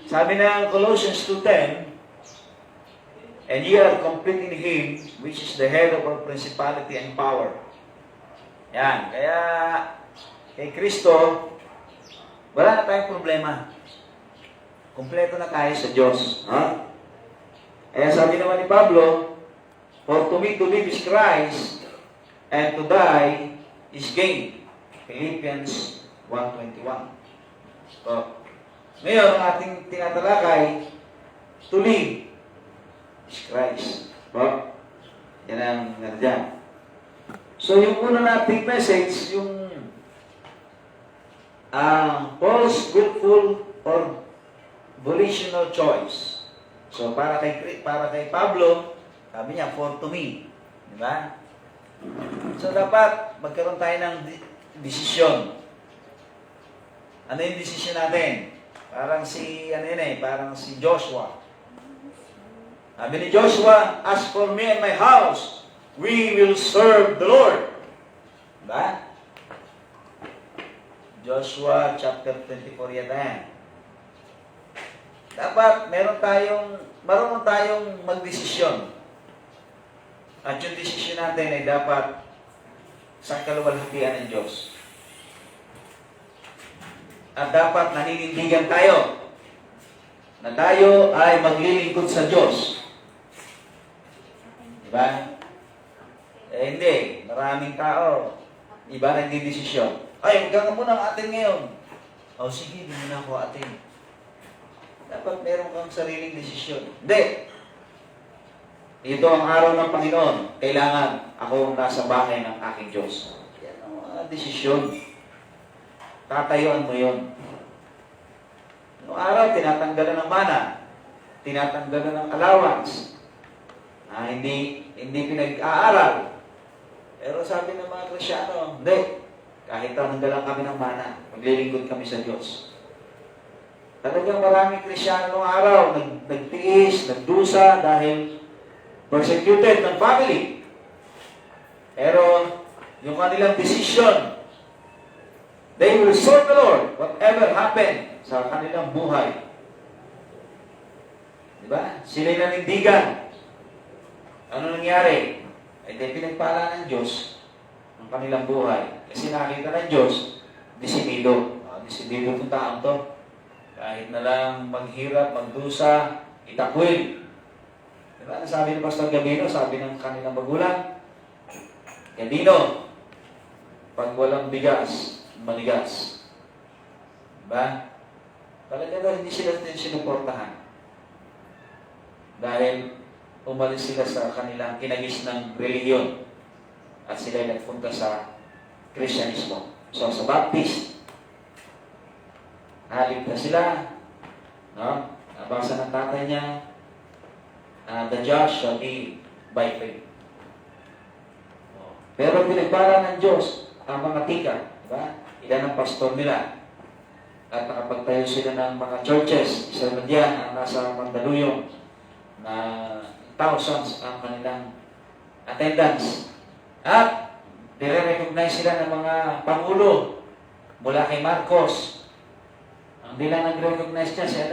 Sabi ng Colossians 2:10, and ye are complete in Him, which is the head of all principality and power. Yan. Kaya, kay Kristo, wala na tayong problema. Kompleto na tayo sa Diyos. Ha? Kaya sabi naman ni Pablo, for to me to live is Christ, and to die is gain. Philippians 1:21. So, ngayon, ang ating tinatalakay, to live is Christ. So, yan ang nandiyan. So, yung una nating message, yung Paul's willful or volitional choice. So, para kay Pablo, sabi niya, for to me. Di ba? So, dapat magkaroon tayo ng desisyon. Ano yung desisyon natin? Parang parang si Joshua. Sabi ni Joshua, as for me and my house, we will serve the Lord. Diba? Joshua chapter 24 yata yan. Dapat marunong tayong magdesisyon. At yung desisyon natin ay dapat sa kaluwalhatian ng Diyos. At dapat naninindigan tayo na tayo ay maglilingkod sa Diyos. Diba? Hindi. Maraming tao. Iba nagdidesisyon. Ay, hanggang muna ang atin ngayon. O sige, di muna ako atin. Dapat meron kang sariling desisyon. Hindi. Ito ang araw ng Panginoon. Kailangan ako nasa bahay ng aking Diyos. Yan ang mga desisyon. Tatayuan mo yun. Noong araw, tinatanggalan ng mana. Tinatanggalan ng allowance. Hindi pinag-aaral. Pero sabi ng mga Krisyano, hindi. Kahit tanggalan kami ng mana, maglilingkod kami sa Diyos. Talagang maraming Krisyano noong araw, nagtiis, nagdusa dahil persecuted ng family. Pero yung kanilang decision, they will serve the Lord whatever happened sa kanilang buhay. Diba? Sila'y nanindigan. Ano nangyari? Ay di pinagpala ng Diyos ang kanilang buhay. Kasi nakita ng Diyos, disidido. Disidido itong taong to. Kahit na lang maghirap, magdusa, itakwil. Diba? Sabi ni Pastor Gabino, sabi ng kanilang magulang, Gabino, pag walang bigas, manigas. Diba? Talaga daw hindi sila sinuportahan. Dahil umalis sila sa kanilang kinagis ng reliyon at sila nagpunta sa Kristyanismo. So, sa Baptist, halip na sila, no? Nabasa ng tatay niya, the just shall be by faith. Pero pinagpala ng Diyos ang mga tika, diba? Ilan ang pastor nila. At nakapagtayo sila ng mga churches. Isa naman diyan ang nasa Mandaluyong na thousands ang kanilang attendance. At nire-recognize sila ng mga pangulo mula kay Marcos. Ang bilang nag-recognize niya si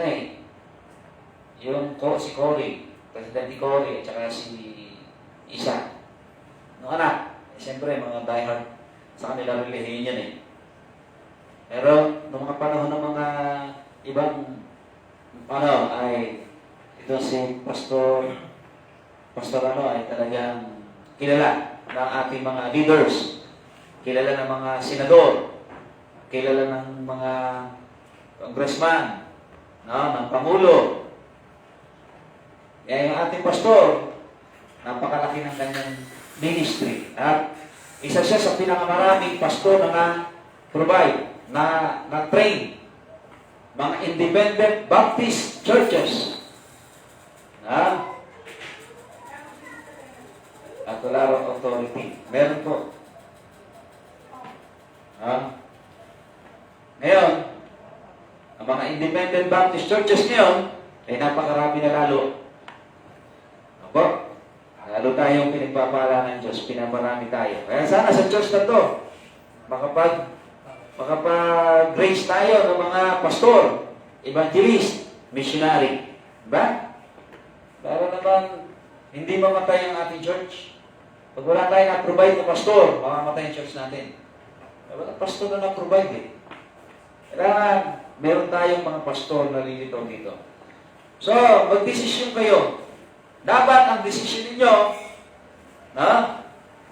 si Cory, Presidente Cory, at saka si Isa. Noong anak, siyempre mga diehard sa kanila relihiyon yan eh. Pero noong mga panahon ng mga ibang ay ito si Pastor ay talagang kilala ng ating mga leaders, kilala ng mga senador, kilala ng mga congressman, ng Pangulo. Kaya yung ating pastor, napakalaki ng kanyang ministry. At isa siya sa pinakamaraming pastor na provide, na train mga independent Baptist churches. At wala rin authority. Meron po. Ngayon, ang mga independent Baptist churches ngayon, ay napakarami na lalo. Opo? Lalo tayong pinagpapala ng Diyos, pinamarami tayo. Kaya sana sa church na to, makapag-grace tayo ng mga pastor, evangelist, missionary. Diba? Para naman, hindi mamatay ang ating church. Pag wala tayong na-provide na pastor, mamamatay ang church natin. Wala pastor na na-provide eh. Kailangan, meron tayong mga pastor na lilitaw dito. So, mag-desisyon kayo. Dapat ang desisyon ninyo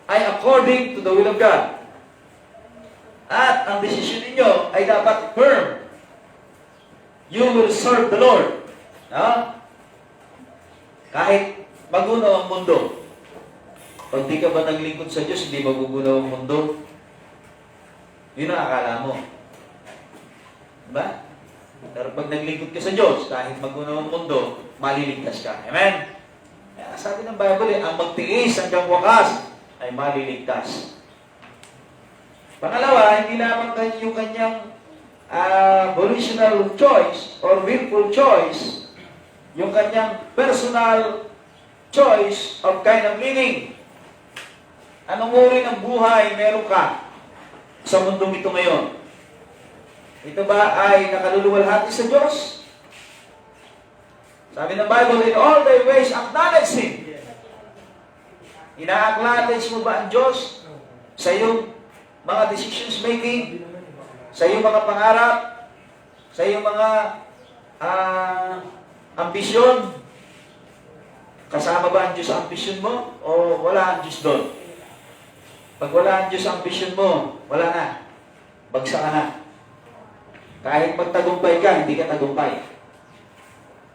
ay according to the will of God. At ang desisyon ninyo ay dapat firm. You will serve the Lord. Kahit magunaw ang mundo. Pag di ka ba naglingkod sa Diyos, hindi magugunaw ang mundo. Yun ang akala mo. Diba? Pero pag naglingkod ka sa Diyos, kahit magunaw ang mundo, maliligtas ka. Amen? Kaya sabi ng Bible, ang magtiis hanggang wakas ay maliligtas. Pangalawa, hindi lamang yung kanyang volitional choice or willful choice, yung kanyang personal choice of kind of living. Anong uri ng buhay meron ka sa mundong ito ngayon? Ito ba ay nakaluluwalhati sa Diyos? Sabi ng Bible, in all thy ways acknowledge Him. Ina-acknowledge mo ba ang Diyos sa iyong mga decisions making, sa iyong mga pangarap, sa iyong mga ambisyon? Kasama ba ang Diyos sa ambisyon mo? O wala ang Diyos doon? Pag wala ang Diyos sa ambisyon mo, wala na. Bagsak ka na. Kahit magtagumpay ka, hindi ka tagumpay.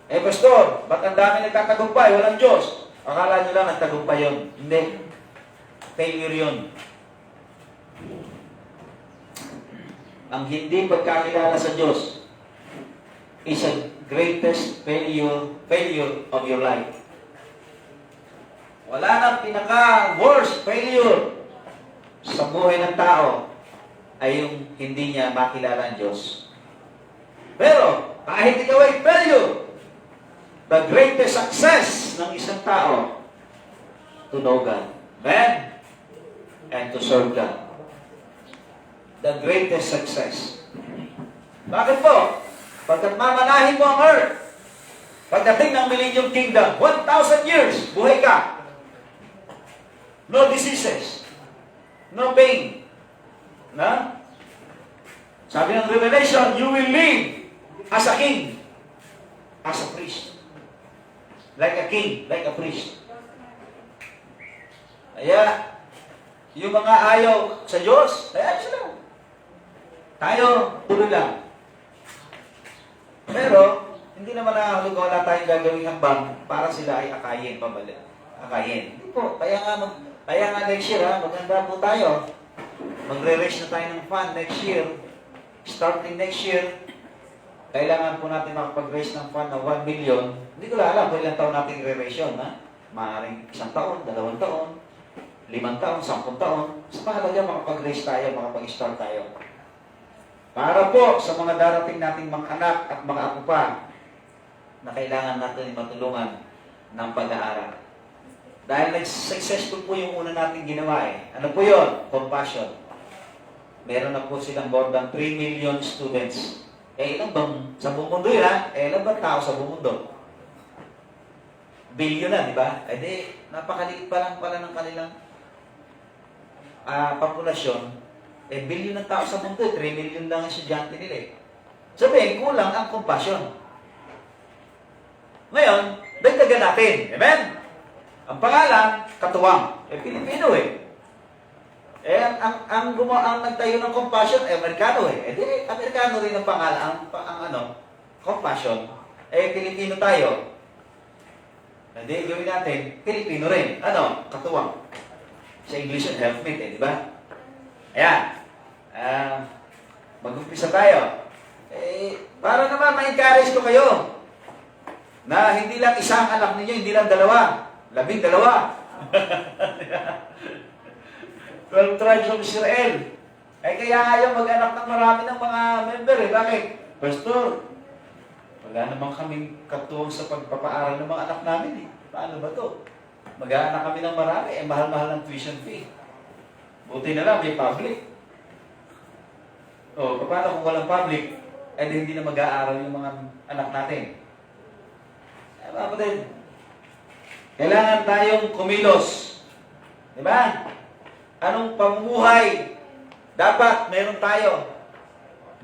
Pastor, ba't ang dami nagtatagumpay? Walang Diyos. Akala nyo lang nagtagumpay yun. Hindi. Failure yun. Ang hindi pagkakilala sa Diyos is the greatest failure of your life. Wala nang pinaka-worst failure sa buhay ng tao ay yung hindi niya makilala ang Diyos. Pero, kahit ikaw ay failure, the greatest success ng isang tao to know God. Amen? And to serve God. The greatest success. Bakit po? Pagkat mamanahin mo ang earth, pagdating ng Millennium Kingdom, 1,000 years, buhay ka. No diseases. No pain. Na? Sabi ng Revelation, you will live as a king. As a priest. Like a king, like a priest. Kaya, yung mga ayaw sa Diyos, kaya sila. Tayo, tuloy lang. Pero, hindi naman nakahalog wala tayong gagawing hambang para sila ay akayin, pabalik. Akayin. Hindi po. Kaya nga next year, maganda po tayo. Magre-raise na tayo ng fund next year. Starting next year, kailangan po natin makapag-raise ng fund ng 1 million. Hindi ko lang alam kung ilang taon natin i-raise yun. Maaaring 1 taon, 2 taon, 5 taon, 10 taon. Sa mahalaga, makapag-raise tayo, makapag-start tayo. Para po sa mga darating nating mga anak at mga apo pa na kailangan natin matulungan ng pag-aaral. Dahil successful po yung una nating ginawa eh. Ano po yun? Compassion. Meron na po silang more than 3 million students. Ilan bang sa buong mundo yun ilan bang tao sa buong mundo? Billion na, di ba? Di, napakaliit pa lang pala ng kanilang populasyon. Billion ng tao sa mundo, 3 million lang ang estudyante nila eh. Sabihin, kulang ang compassion. Ngayon, dagdagan natin. Amen? Ang pangalan, katuwang. Pilipino eh. Ang nagtayo ng compassion, Amerikano eh. Di, Amerikano rin ang pangalan, compassion. Pilipino tayo. Di, gawin natin, Pilipino rin. Katuwang. Sa English yun, helpmate eh, di ba? Ayan. Mag-umpisa tayo. Para naman ma-encourage ko kayo na hindi lang isang anak ninyo, hindi lang 2, 12. 12 tribes of Israel. Kaya ayaw mag-anak ng marami ng mga member eh. Bakit? Pastor, wala naman kaming katuwang sa pagpapaaral ng mga anak namin eh. Paano ba to? Mag-aanak kami ng marami, mahal-mahal ng tuition fee. Buti na lang, may public. Paano kung walang public, hindi na mag-aaral yung mga anak natin? Mga kapatid, kailangan tayong kumilos. Di ba? Anong pamumuhay dapat meron tayo?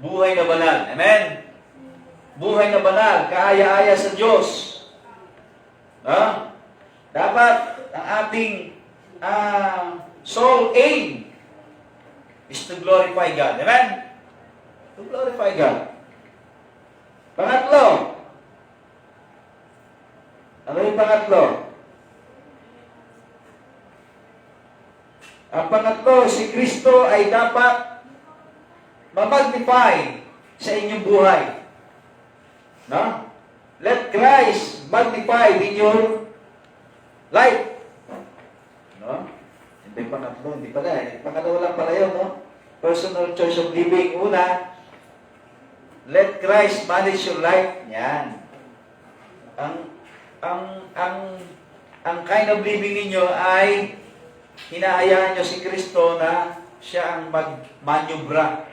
Buhay na banal. Amen? Buhay na banal, kaaya-aya sa Diyos. No? Dapat ang ating soul aim is to glorify God. Amen? To glorify God. Pangatlo. Ano yung pangatlo? Ang pangatlo, si Kristo ay dapat ma-magnify sa inyong buhay. No? Let Christ magnify in your life. No? Hindi pangatlo, hindi pala eh. Pangalawa lang pala yun, no? Personal choice of living. Una, let Christ manage your life. Yan. Ang kind of living ninyo ay hinahayaan nyo si Kristo na siya ang mag-manyubra.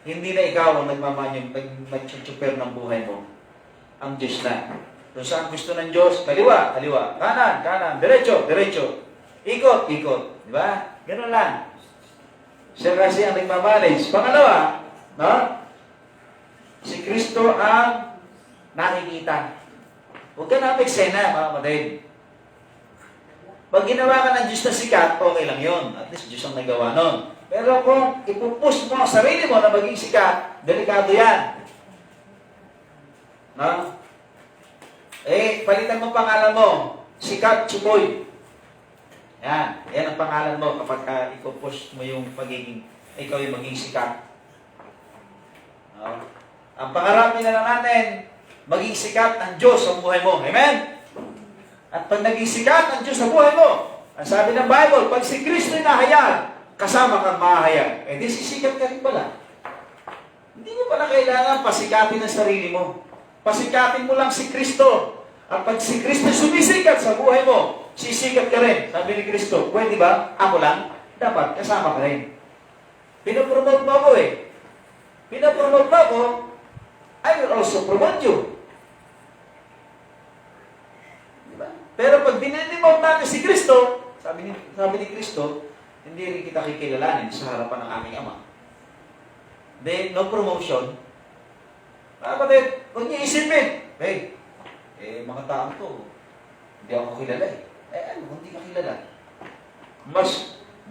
Hindi na ikaw ang nag-chuper ng buhay mo. Ang Diyos na. Kung saan gusto ng Diyos, kaliwa, kaliwa. Kanan, kanan. Diretso, diretso. Ikot, ikot. Di ba? Ganun lang. Siya kasi ang nagmamanage. Pangalawa, no? Si Kristo ang nakikita. Huwag ka na mag-eksena, mga kapatid. Pag ginawa ka ng Diyos na sikat, okay lang yun. At least Diyos ang nagawa nun. Pero kung ipupush mo ang sarili mo na maging sikat, delikado yan. No? Palitan mo pangalan mo. Sikat Chukoy. Yan. Yan ang pangalan mo kapag ipupush mo yung pagiging, ikaw yung maging sikat. No? Ang pangarapin na lang natin, maging sikat ang Diyos sa buhay mo. Amen? At pag naging sikat ang Diyos sa buhay mo, ang sabi ng Bible, pag si Kristo ay nahayag, kasama kang mahayag. Di sisikat ka rin pala. Hindi mo pala kailangan pasikatin ang sarili mo. Pasikatin mo lang si Kristo. At pag si Kristo sumisikat sa buhay mo, sisikat ka rin. Sabi ni Kristo, pwede ba? Ako lang? Dapat, kasama ka rin. Pinapromote mo ako eh. Pinapromote mo ako, I will also promote you. Diba? Pero pag dinidimote natin si Kristo, sabi ni Kristo, hindi rin kita kikilalanin sa harapan ng aming Ama. Then, no promotion. Kapatid, huwag niyo isipin. Mga tao to, hindi ako kilala eh. Ano, hindi ka kilala.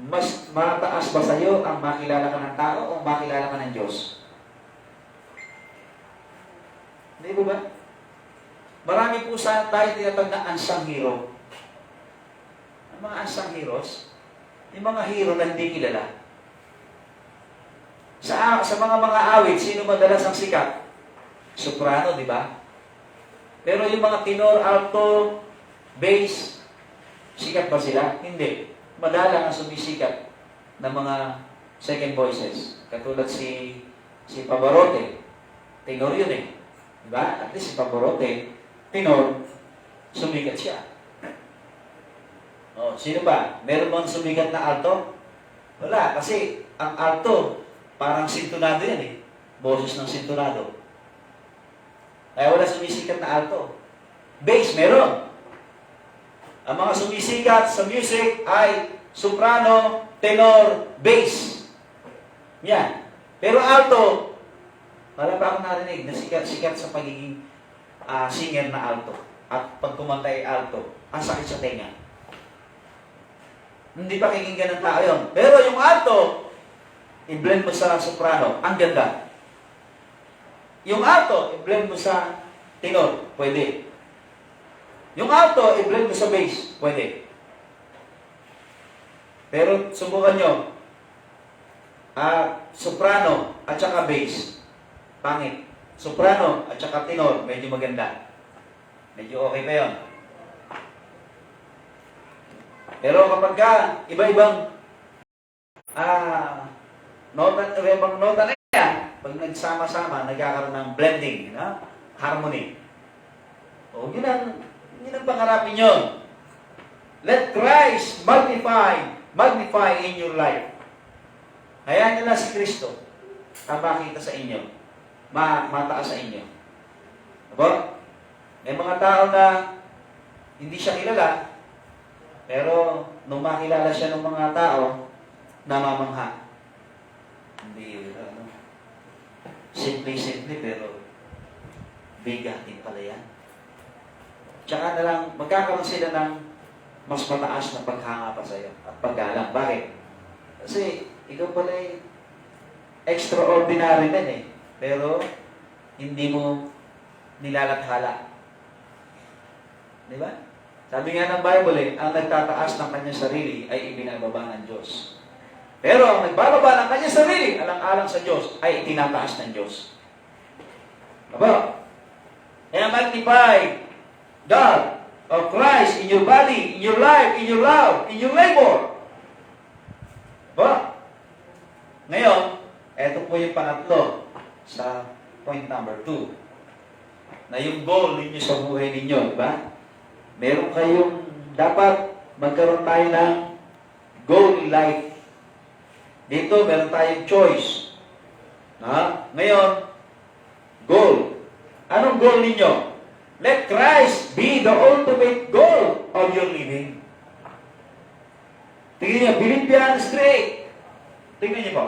Mas mataas ba sa'yo ang makilala ka ng tao o makilala ka ng Diyos? Hindi ba? Marami po sa tayo tinatag na unsung hero. Ang mga unsung heroes, yung mga hero na hindi kilala. Sa mga awit, sino madalas ang sikat? Soprano, di ba? Pero yung mga tenor, alto, bass, sikat ba sila? Hindi. Madalang ang sumisikat ng mga second voices. Katulad si Pavarotti. Tenor yun eh. Diba? At least si Pavarotti, tenor, sumikat siya. Sino ba? Meron bang sumikat na alto? Wala. Kasi ang alto, parang sintonado yan eh. Boses ng sintonado. Kaya wala sumisikat na alto. Bass, meron. Ang mga sumisikat sa music ay soprano, tenor, bass. Yan. Pero alto, wala pa akong narinig na sikat sa pagiging singer na alto. At pag kumanta ay alto, ang sakit sa tenga. Hindi pa kikinggan ng tao yun. Pero yung alto, i-blend mo sa soprano, ang ganda. Yung alto, i-blend mo sa tenor, pwede. Yung alto, i-blend mo sa bass, pwede. Pero subukan nyo, soprano at saka bass, pangit. Soprano at saka tenor, medyo maganda. Medyo okay pa yun. Pero kapag iba-ibang nota na yan, pag nagsama-sama, nagkakaroon ng blending, harmony. Yun ang pangarapin yun. Let Christ magnify in your life. Hayaan nyo na si Kristo ang makita sa inyo, mataas sa inyo. Diba? May mga tao na hindi siya kilala, pero nung makilala siya ng mga tao, namamangha. Hindi, simple-simple, pero bigatin pala yan. Tsaka na lang, magkakaroon sila ng mas mataas na paghanga pa sa'yo at paggalang. Bakit? Kasi ikaw pala extraordinary din eh. Pero hindi mo nilalathala. Di ba? Sabi nga ng Bible ang nagtataas ng kanyang sarili ay ibinababa ng Diyos. Pero ang nagbababa ng kanyang sarili, alang-alang sa Diyos, ay itinataas ng Diyos. Diba? Kaya magnify God of Christ in your body, in your life, in your love, in your labor. Diba? Ngayon, eto po yung pangatlo sa point number 2. Na yung goal ninyo sa buhay ninyo, diba? Meron kayong, dapat magkaroon tayo ng goal in life. Dito, meron tayong choice. Ngayon, goal. Anong goal ninyo? Let Christ be the ultimate goal of your living. Tingnan niyo, Philippians 3. Tingnan niyo po.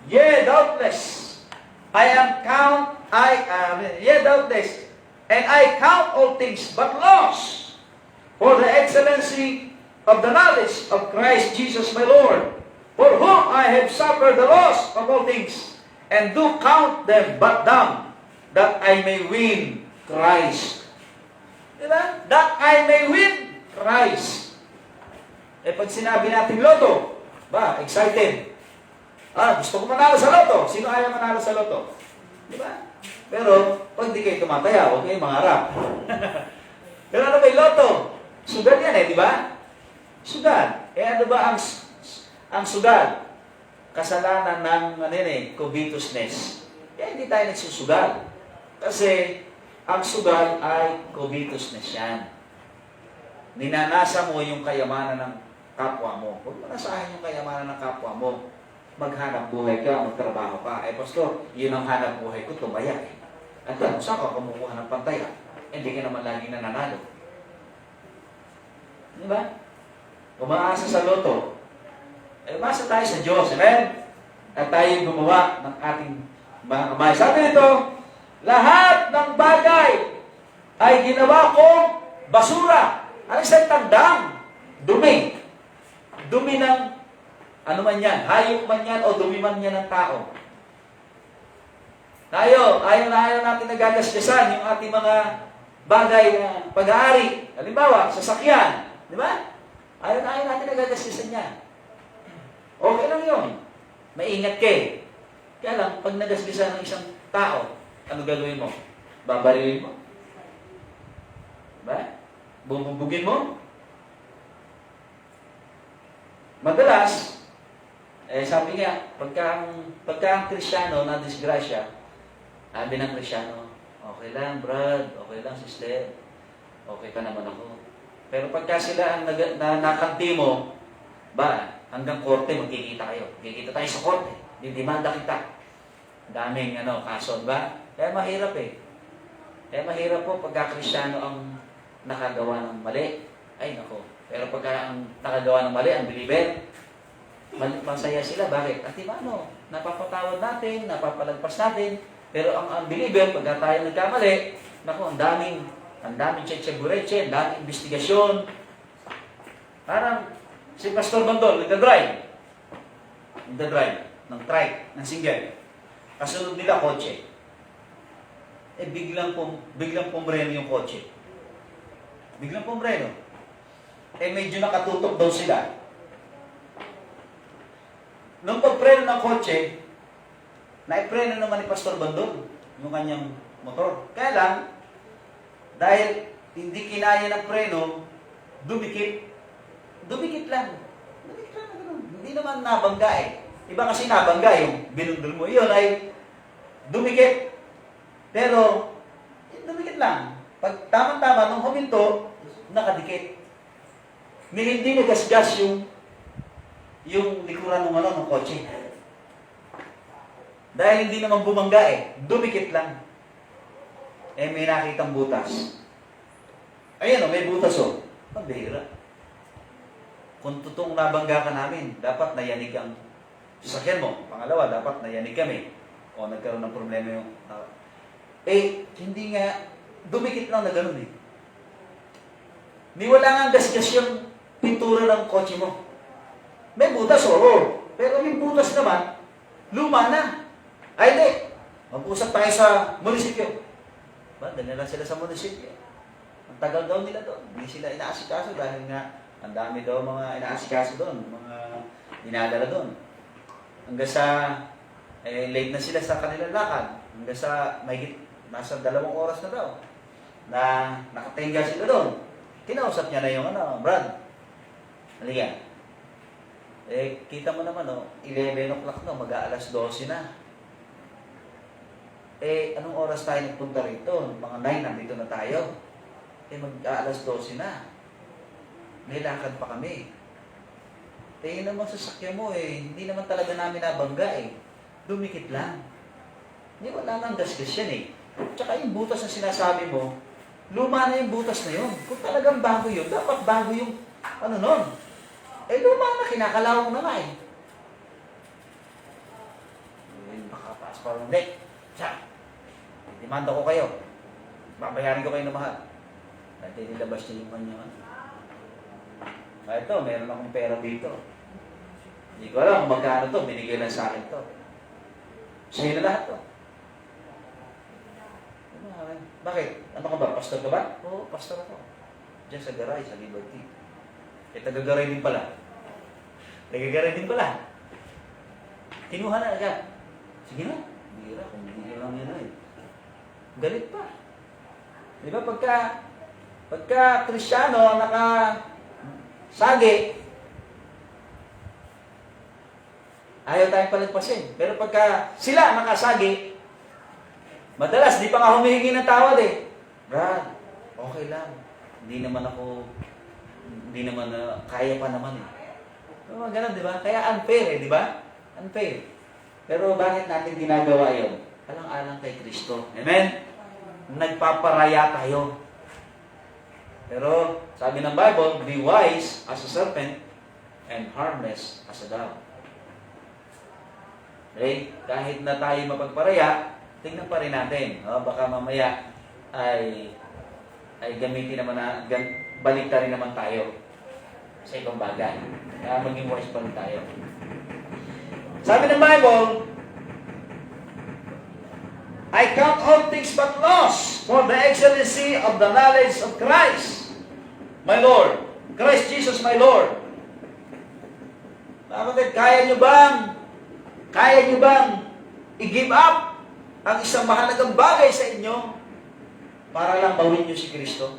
Doubtless. Doubtless. And I count all things but loss for the excellency of the knowledge of Christ Jesus my Lord, for whom I have suffered the loss of all things, and do count them but dung, that I may win Christ. Diba? That I may win Christ. Pag sinabi natin loto, excited. Gusto ko manalo sa loto. Sino ayaw manalo sa loto? Diba? Pero, pag di kayo tumataya, huwag kayong mangarap. Pero ano ba yung loto? Sugal yan di ba? Sugal. Ano ba ang sugal? Kasalanan ng covetousness. Hindi tayo nagsusugal. Kasi, ang sugal ay covetousness yan. Ninanasa mo yung kayamanan ng kapwa mo. Huwag mo nasahin yung kayamanan ng kapwa mo. Maghanap buhay ka, magtrabaho ka. Pastor, yun ang hanap buhay ko, tumaya At saan ka kumukuha ng pantaya? Hindi ka naman lagi nananalo. Di ba? Umaasa sa loto. Umasa tayo sa Diyos. Amen? At tayo gumawa ng ating mga kamay. Sabi nito, lahat ng bagay ay ginawa kong basura. Ano sa tandang? Dumi. Dumi ng ano man yan, hayop man yan o dumi man yan ng tao. Ayaw natin nagagasgasan yung ating mga bagay na pag-aari. Halimbawa, sasakyan. Di ba? Ayaw natin nagagasgasan yan. Okay lang yun. Maingat ka Kaya lang, pag nagasgasan ng isang tao, ano gagawin mo? Babarilin mo? Diba? Bubugin mo? Madalas, sabi nga, pagka ang Kristiyano na disgrasya, sabi ng Kristiyano, okay lang, brad, okay lang, sister, okay ka naman ako. Pero pagka sila ang nakanti mo, hanggang korte, magkikita kayo. Magkikita tayo sa korte. Didimanda kita. Daming kaso, ba? Kaya mahirap Kaya mahirap po pagka Kristiyano ang nakagawa ng mali. Ay, nako. Pero pagka ang nakagawa ng mali, ang believer, masaya sila. Bakit? At napapatawad natin, napapalagpas natin. Pero ang unbeliever, pagka tayo nagkamali, nako, ang daming cheche-bureche, ang daming investigasyon. Parang si Pastor Bandol, nagdadrive ng trike, ng single. Kasunod nila kotse. Biglang pumreno yung kotse. Biglang pumreno. Medyo nakatutok daw sila. Nung pagpreno ng kotse, naipreno naman ni Pastor Bandol yung kanyang motor. Kaya lang, dahil hindi kinaya ng preno, dumikit. Dumikit lang. Hindi naman nabangga Iba kasi nabangga yung binundol mo. Yun ay dumikit. Pero, dumikit lang. Pag tama-tama, nung huminto, nakadikit. Hindi nagasgas yung likuran ng kotse. Dahil hindi naman bumangga dumikit lang. eh may nakitang butas. Ayan o, may butas o. Pambihira. Kung totoong nabangga ka namin, dapat nayanig ang sasakyan mo. Pangalawa, dapat nayanig kami. O nagkaroon ng problema yung... hindi nga, dumikit lang na gano'n eh. Wala nga gasgas yung pintura ng kotse mo. May butas, oo. Pero yung butas naman, luma na. Ay, hindi. Mag-usap tayo sa munisipyo. Ba, dala lang sila sa munisipyo. Ang tagal daw nila doon. Hindi sila inaasikaso dahil nga ang dami daw mga inaasikaso doon. Mga dinadala doon. Hanggang sa late na sila sa kanilang lakad. Hanggang sa nasa 2 oras na daw na nakatingga sila doon. Kinausap niya na yung Brad. Halika. Kita mo naman, 11 o'clock na, mag-aalas 12 na. Anong oras tayo nagpunta rito? Mga 9, nandito na tayo. Mag-aalas 12 na. May lakad pa kami. Yun naman sasakyan mo hindi naman talaga namin nabangga Dumikit lang. Wala nang gasgas yan Tsaka yung butas na sinasabi mo, luma na yung butas na yun. Kung talagang bago yun, dapat bago yung nun. Luma na, kinakalawang na nga Makapaas pa rin. Hindi. Demanda ko kayo. Babayarin ko kayo na mahal. Dahil nilabas niya yung kanya. Ito, meron akong pera dito. Hindi ko alam kung magkano to. Binigay lang sa akin to. Sa'yo na lahat to. Bakit? Ano ka ba? Pastor ka ba? Oo, pastor ako. Diyan sa Garay, sa Liberty. Taga-Garay din pala. Taga-Garay din pala. Kinuha na agad. Sige na. Bira, kung hindi lang yan Galit pa. Di ba pagka Kristyano, sagi, ayaw tayong palagpasin. Pero pagka sila nakasagi, madalas, di pa nga humihingi ng tawad Brad, okay lang. Hindi naman kaya pa naman ganun, di ba? Kaya unfair di ba? Unfair. Pero bakit natin ginagawa yun? Alang-alang kay Kristo. Amen? Nagpaparaya tayo. Pero, sabi ng Bible, be wise as a serpent and harmless as a dove. Okay? Kahit na tayo mapagparaya, tingnan pa rin natin. Baka mamaya ay gamitin naman balikta rin naman tayo sa ibang bagay. Kaya maging wise pa rin tayo. Sabi ng Bible, I count all things but loss for the excellency of the knowledge of Christ, my Lord. Christ Jesus, my Lord. Bakit? Kaya nyo bang i-give up ang isang mahalagang bagay sa inyo para lang bawin nyo si Kristo?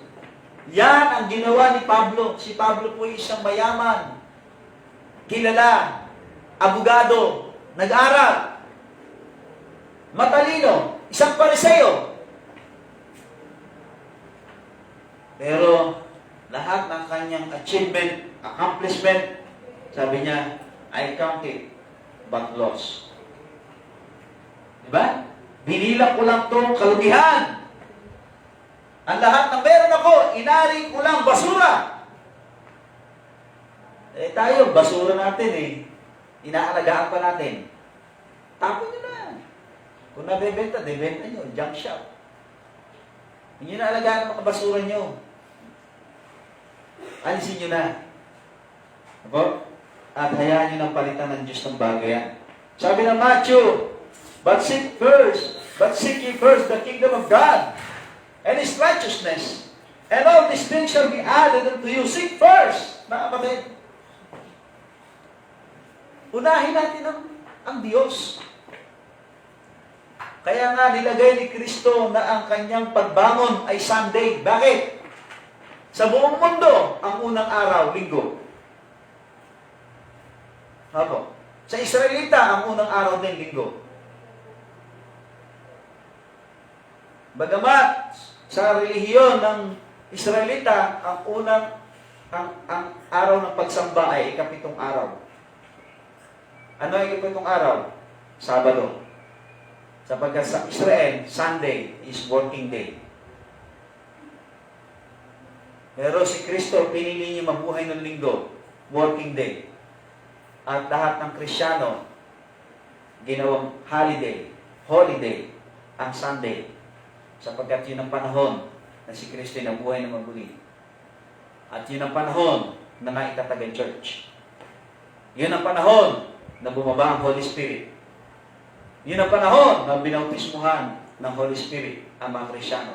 Yan ang ginawa ni Pablo. Si Pablo po ay isang mayaman, kilala, abogado, nag-aral, matalino, isang Pariseo. Pero lahat ng kanyang achievement, accomplishment, sabi niya, I count it but loss. Diba? Binilang ko lang itong kalugihan. Ang lahat ng meron ako, inaring ko lang basura. Tayo, basura natin Inaalagaan pa natin. Tapon nyo na. Kung nabebenta, debenta nyo. Junk shop. Hindi nyo naalagaan ang mga basura nyo. Alisin nyo na. Ako? At hayaan nyo ng palitan ng Diyos ng bagay yan. Sabi ng Matthew, But seek ye first the kingdom of God and His righteousness, and all these things shall be added unto you. Seek first, mga kapatid. Unahin natin ang Diyos. Kaya nga nilagay ni Kristo na ang kanyang pagbangon ay Sunday. Bakit? Sa buong mundo, ang unang araw, linggo. Apo. Sa Israelita, ang unang araw din, linggo. Bagamat sa relihiyon ng Israelita, ang araw ng pagsamba ay ikapitong araw. Ano ang ikapitong araw? Sabado. Sapagkat sa Israel, Sunday is working day. Pero si Kristo, pinili niya mabuhay ng linggo, working day. At lahat ng Kristiyano, ginawang holiday, ang Sunday. Sapagkat yun ang panahon na si Kristo ay nabuhay na mabuli. At yun ang panahon na naitatag ang church. Yun ang panahon na bumaba ang Holy Spirit. Yun ang panahon na binautismuhan ng Holy Spirit ang mga Kristiyano.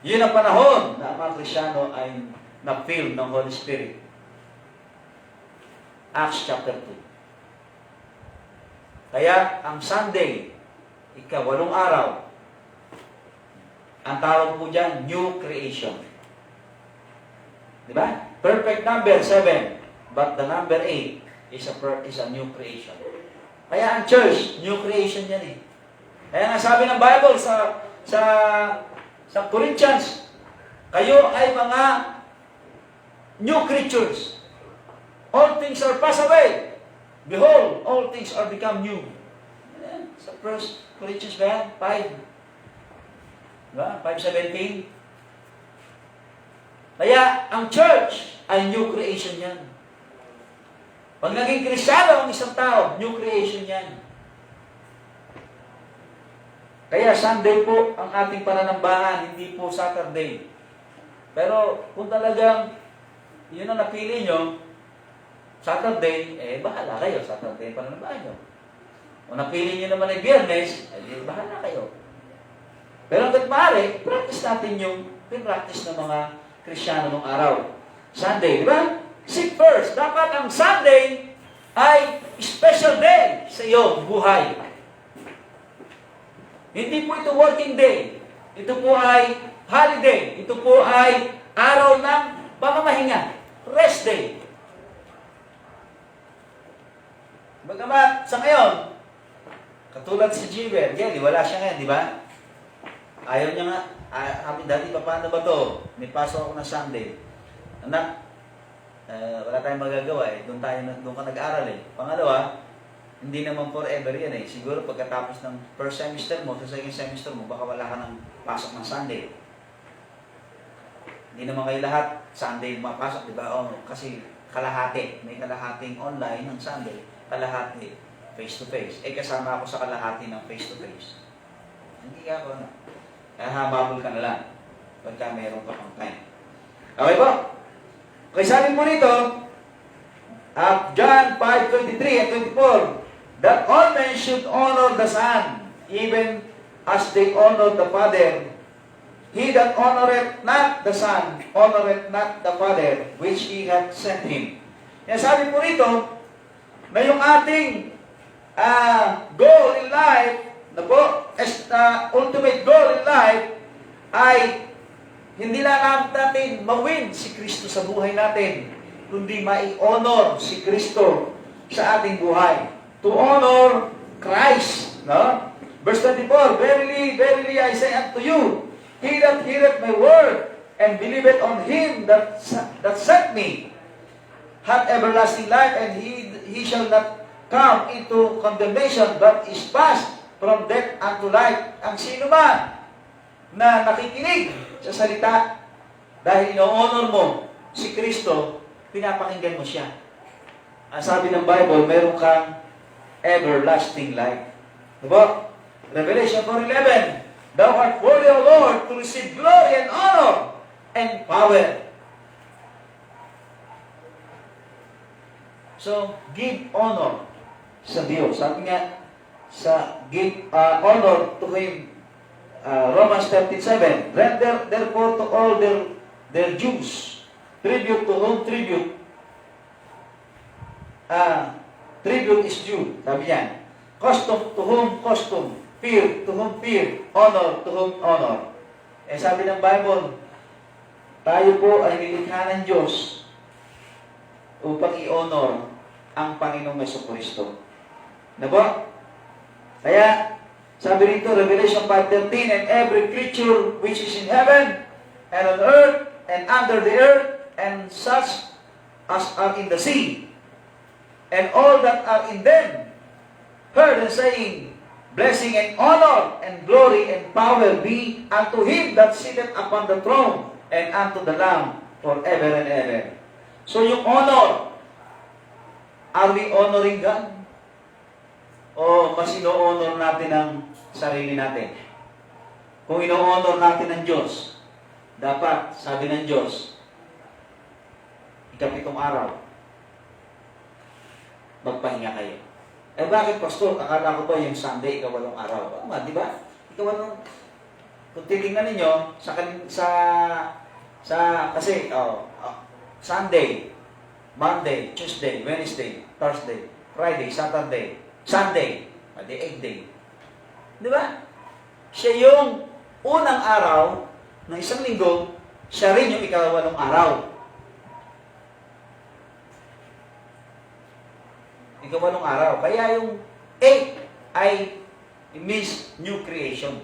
Yun ang panahon na ang mga Kristiyano ay na-fill ng Holy Spirit. Acts chapter 2. Kaya ang Sunday, ika-8 araw, ang tawag po dyan, new creation. Diba? Perfect number 7, but the number 8 is a new creation. Kaya ang church, new creation yan eh. Kaya nga sabi ng Bible sa Corinthians, kayo ay mga new creatures. All things are passed away. Behold, all things are become new. Sa 1 Corinthians 5. Diba? 5:17. Kaya, ang church ay new creation yan. Pag naging Kristiyano ang isang tao, new creation yan. Kaya, Sunday po ang ating pananambahan, hindi po Saturday. Pero, kung talagang yun ang napili nyo, Saturday, bahala kayo. Saturday pananambahan nyo. Kung napili nyo naman ay Biyernes, bahala kayo. Pero hanggat maaari, practice natin yung pinractice ng mga Kristiyano nung araw. Sunday, di ba? Seek first. Dapat ang Sunday ay special day sa iyong buhay. Hindi po ito working day. Ito po ay holiday. Ito po ay araw ng pamamahinga. Rest day. Bagamat sa ngayon, katulad si Jiver, wala siya ngayon, di ba? Ayaw niya nga, sabi dati, paano ba to? May pasok ako na Sunday. Anak, wala tayong magagawa eh. Doon ka nag-aaral eh. Pangalawa, hindi naman forever yan eh. Siguro pagkatapos ng first semester mo, sa second semester mo, baka wala ka ng pasok ng Sunday. Hindi naman kayo lahat Sunday mapasok, di ba? Kasi kalahati. May kalahating online ng Sunday. Kalahati face-to-face. Kasama ako sa kalahati ng face-to-face. Hindi ako na. Kaya hababol ka na lang pagka meron ka pang time. Okay po? Okay, sabi po rito, John 5:23 and 24, that all men should honor the Son, even as they honor the Father. He that honoreth not the Son, honoreth not the Father, which He hath sent Him. Kaya sabi po rito, na yung ating goal in life, ultimate goal in life ay hindi lang natin ma-win si Kristo sa buhay natin, kundi mai-honor si Kristo sa ating buhay. To honor Christ. No? Verse 24, Verily, verily I say unto you, he that heareth my word, and believeth on him that sent me, hath everlasting life, and he shall not come into condemnation, but is passed from death unto life. Ang sino man na nakikinig sa salita, dahil ino-honor mo si Kristo, pinapakinggan mo siya. Ang sabi ng Bible, meron kang everlasting life. Diba? Revelation 4:11, Thou art worthy, O Lord, to receive glory and honor and power. So, give honor sa Diyos. Sabi nga, give honor to Him. Romans 13:7, Render therefore to all their dues, tribute to whom tribute. Tribute is due, sabi yan. Custom to whom custom, fear to whom fear, honor to whom honor. Sabi ng Bible, tayo po ay nilikha ng Diyos upang i-honor ang Panginoong Jesucristo. Diba? Kaya, sabi rito, Revelation 5:13, And every creature which is in heaven, and on earth, and under the earth, and such as are in the sea, and all that are in them, heard and saying, Blessing and honor and glory and power be unto Him that sitteth upon the throne and unto the Lamb forever and ever. So yung honor, are we honoring God? O mas ino-honor natin ang sarili natin? Kung ino-honor natin ang Diyos, dapat, sabi ng Diyos, ikapitong araw, magpahinga kayo. Eh bakit, Pastor? Akala ko ba yung Sunday, ikawalong araw? Oo nga, di ba? Ikawalong, kung titingnan ninyo, kasi, Sunday, Monday, Tuesday, Wednesday, Thursday, Friday, Saturday, Sunday, the 8th day. Di ba? Siya yung unang araw ng isang linggo, siya rin yung ikawalong araw. Ikawalong araw. Kaya yung 8 ay means new creation.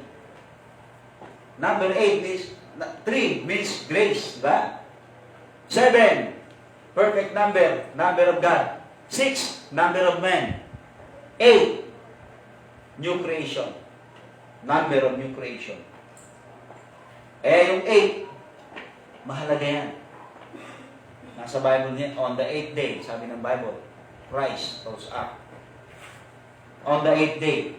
Number 8 means, 3 means grace. Diba? 7, perfect number, number of God. 6, number of man. 8, new creation. Number of new creation. Eh, yung 8, mahalaga yan. Nasa Bible niya, on the 8th day, sabi ng Bible, Christ rose up. On the 8th day.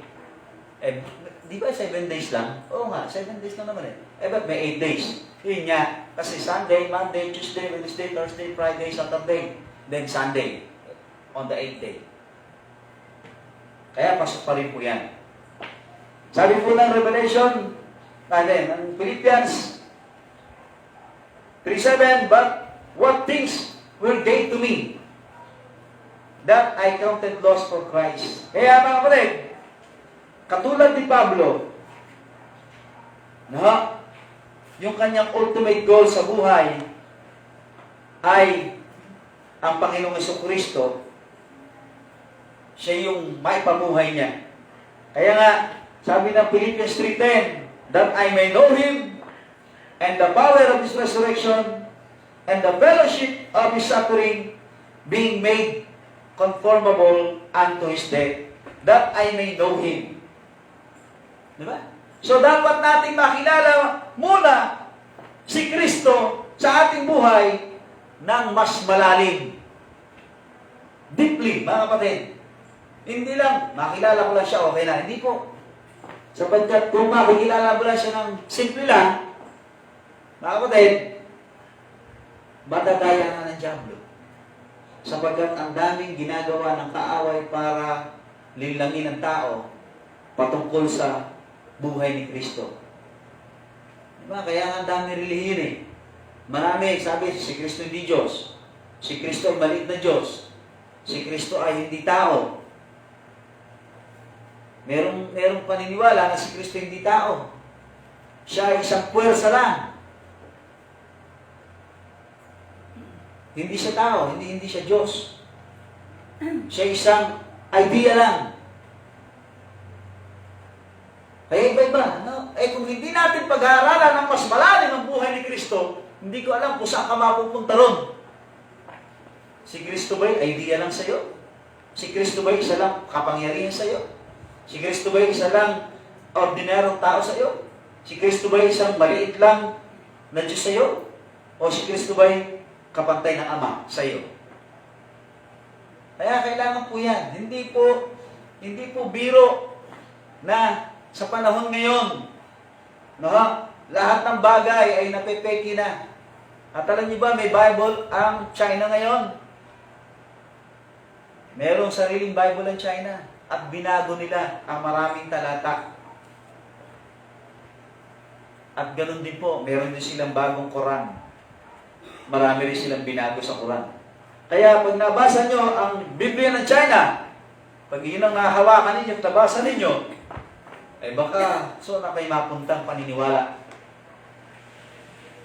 Eh, di ba 7 days lang? Oo nga, 7 days lang naman eh. Eh, ba't may 8 days? Yun nga, kasi Sunday, Monday, Tuesday, Wednesday, Thursday, Friday, Saturday, then Sunday. On the 8th day. Kaya pasok pa rin po yan. Sabi po ng Revelation, ng Philippians 3:7, but what things were gained to me, that I counted loss for Christ. Kaya mga kapatid, katulad ni Pablo, yung kanyang ultimate goal sa buhay ay ang Panginoong Jesucristo. Siya yung may pamuhay niya. Kaya nga, sabi ng Philippians 3:10, that I may know Him and the power of His resurrection and the fellowship of His suffering, being made conformable unto His death, that I may know Him. Diba? So dapat nating makilala muna si Kristo sa ating buhay ng mas malalim. Deeply, mga kapatid. Hindi lang, makilala ko lang siya, okay na. Hindi po. Sapagkat kung makikilala mo lang siya ng simple lang, mga kapatid, madadaya na ng Diablo. Sapagkat ang daming ginagawa ng kaaway para linlangin ang tao patungkol sa buhay ni Kristo. Diba? Kaya nga ang dami relihiyon eh. Marami, sabi, si Kristo hindi Diyos. Si Kristo ay maliit na Diyos. Si Kristo ay hindi tao. Merong paniniwala na si Kristo hindi tao. Siya ay isang puwersa lang. Hindi siya tao, hindi siya Diyos. Siya isang idea lang. Kaya iba-iba. No? Eh kung hindi natin pag-aaralan ng mas malalim ang buhay ni Kristo, hindi ko alam kung saan ka mapupunta ron. Si Kristo ba'y idea lang sa'yo? Si Kristo ba'y isa lang kapangyarihan sa'yo? Si Kristo ba'y isa lang ordinaryong tao sa'yo? Si Kristo ba'y isang maliit lang na Diyos sa'yo? O si Kristo ba'y kapantay ng Ama sa'yo? Kaya kailangan po yan. Hindi po biro na sa panahon ngayon, lahat ng bagay ay napepeki na. At alam niyo ba, may Bible ang China ngayon? Merong sariling Bible ang China. At binago nila ang maraming talata. At ganun din po, meron din silang bagong Quran. Marami rin silang binago sa Quran. Kaya pag nabasa nyo ang Biblia ng China, pag yun ang nahawakan ninyo at nabasa ninyo, ay baka so na kayo mapuntang paniniwala.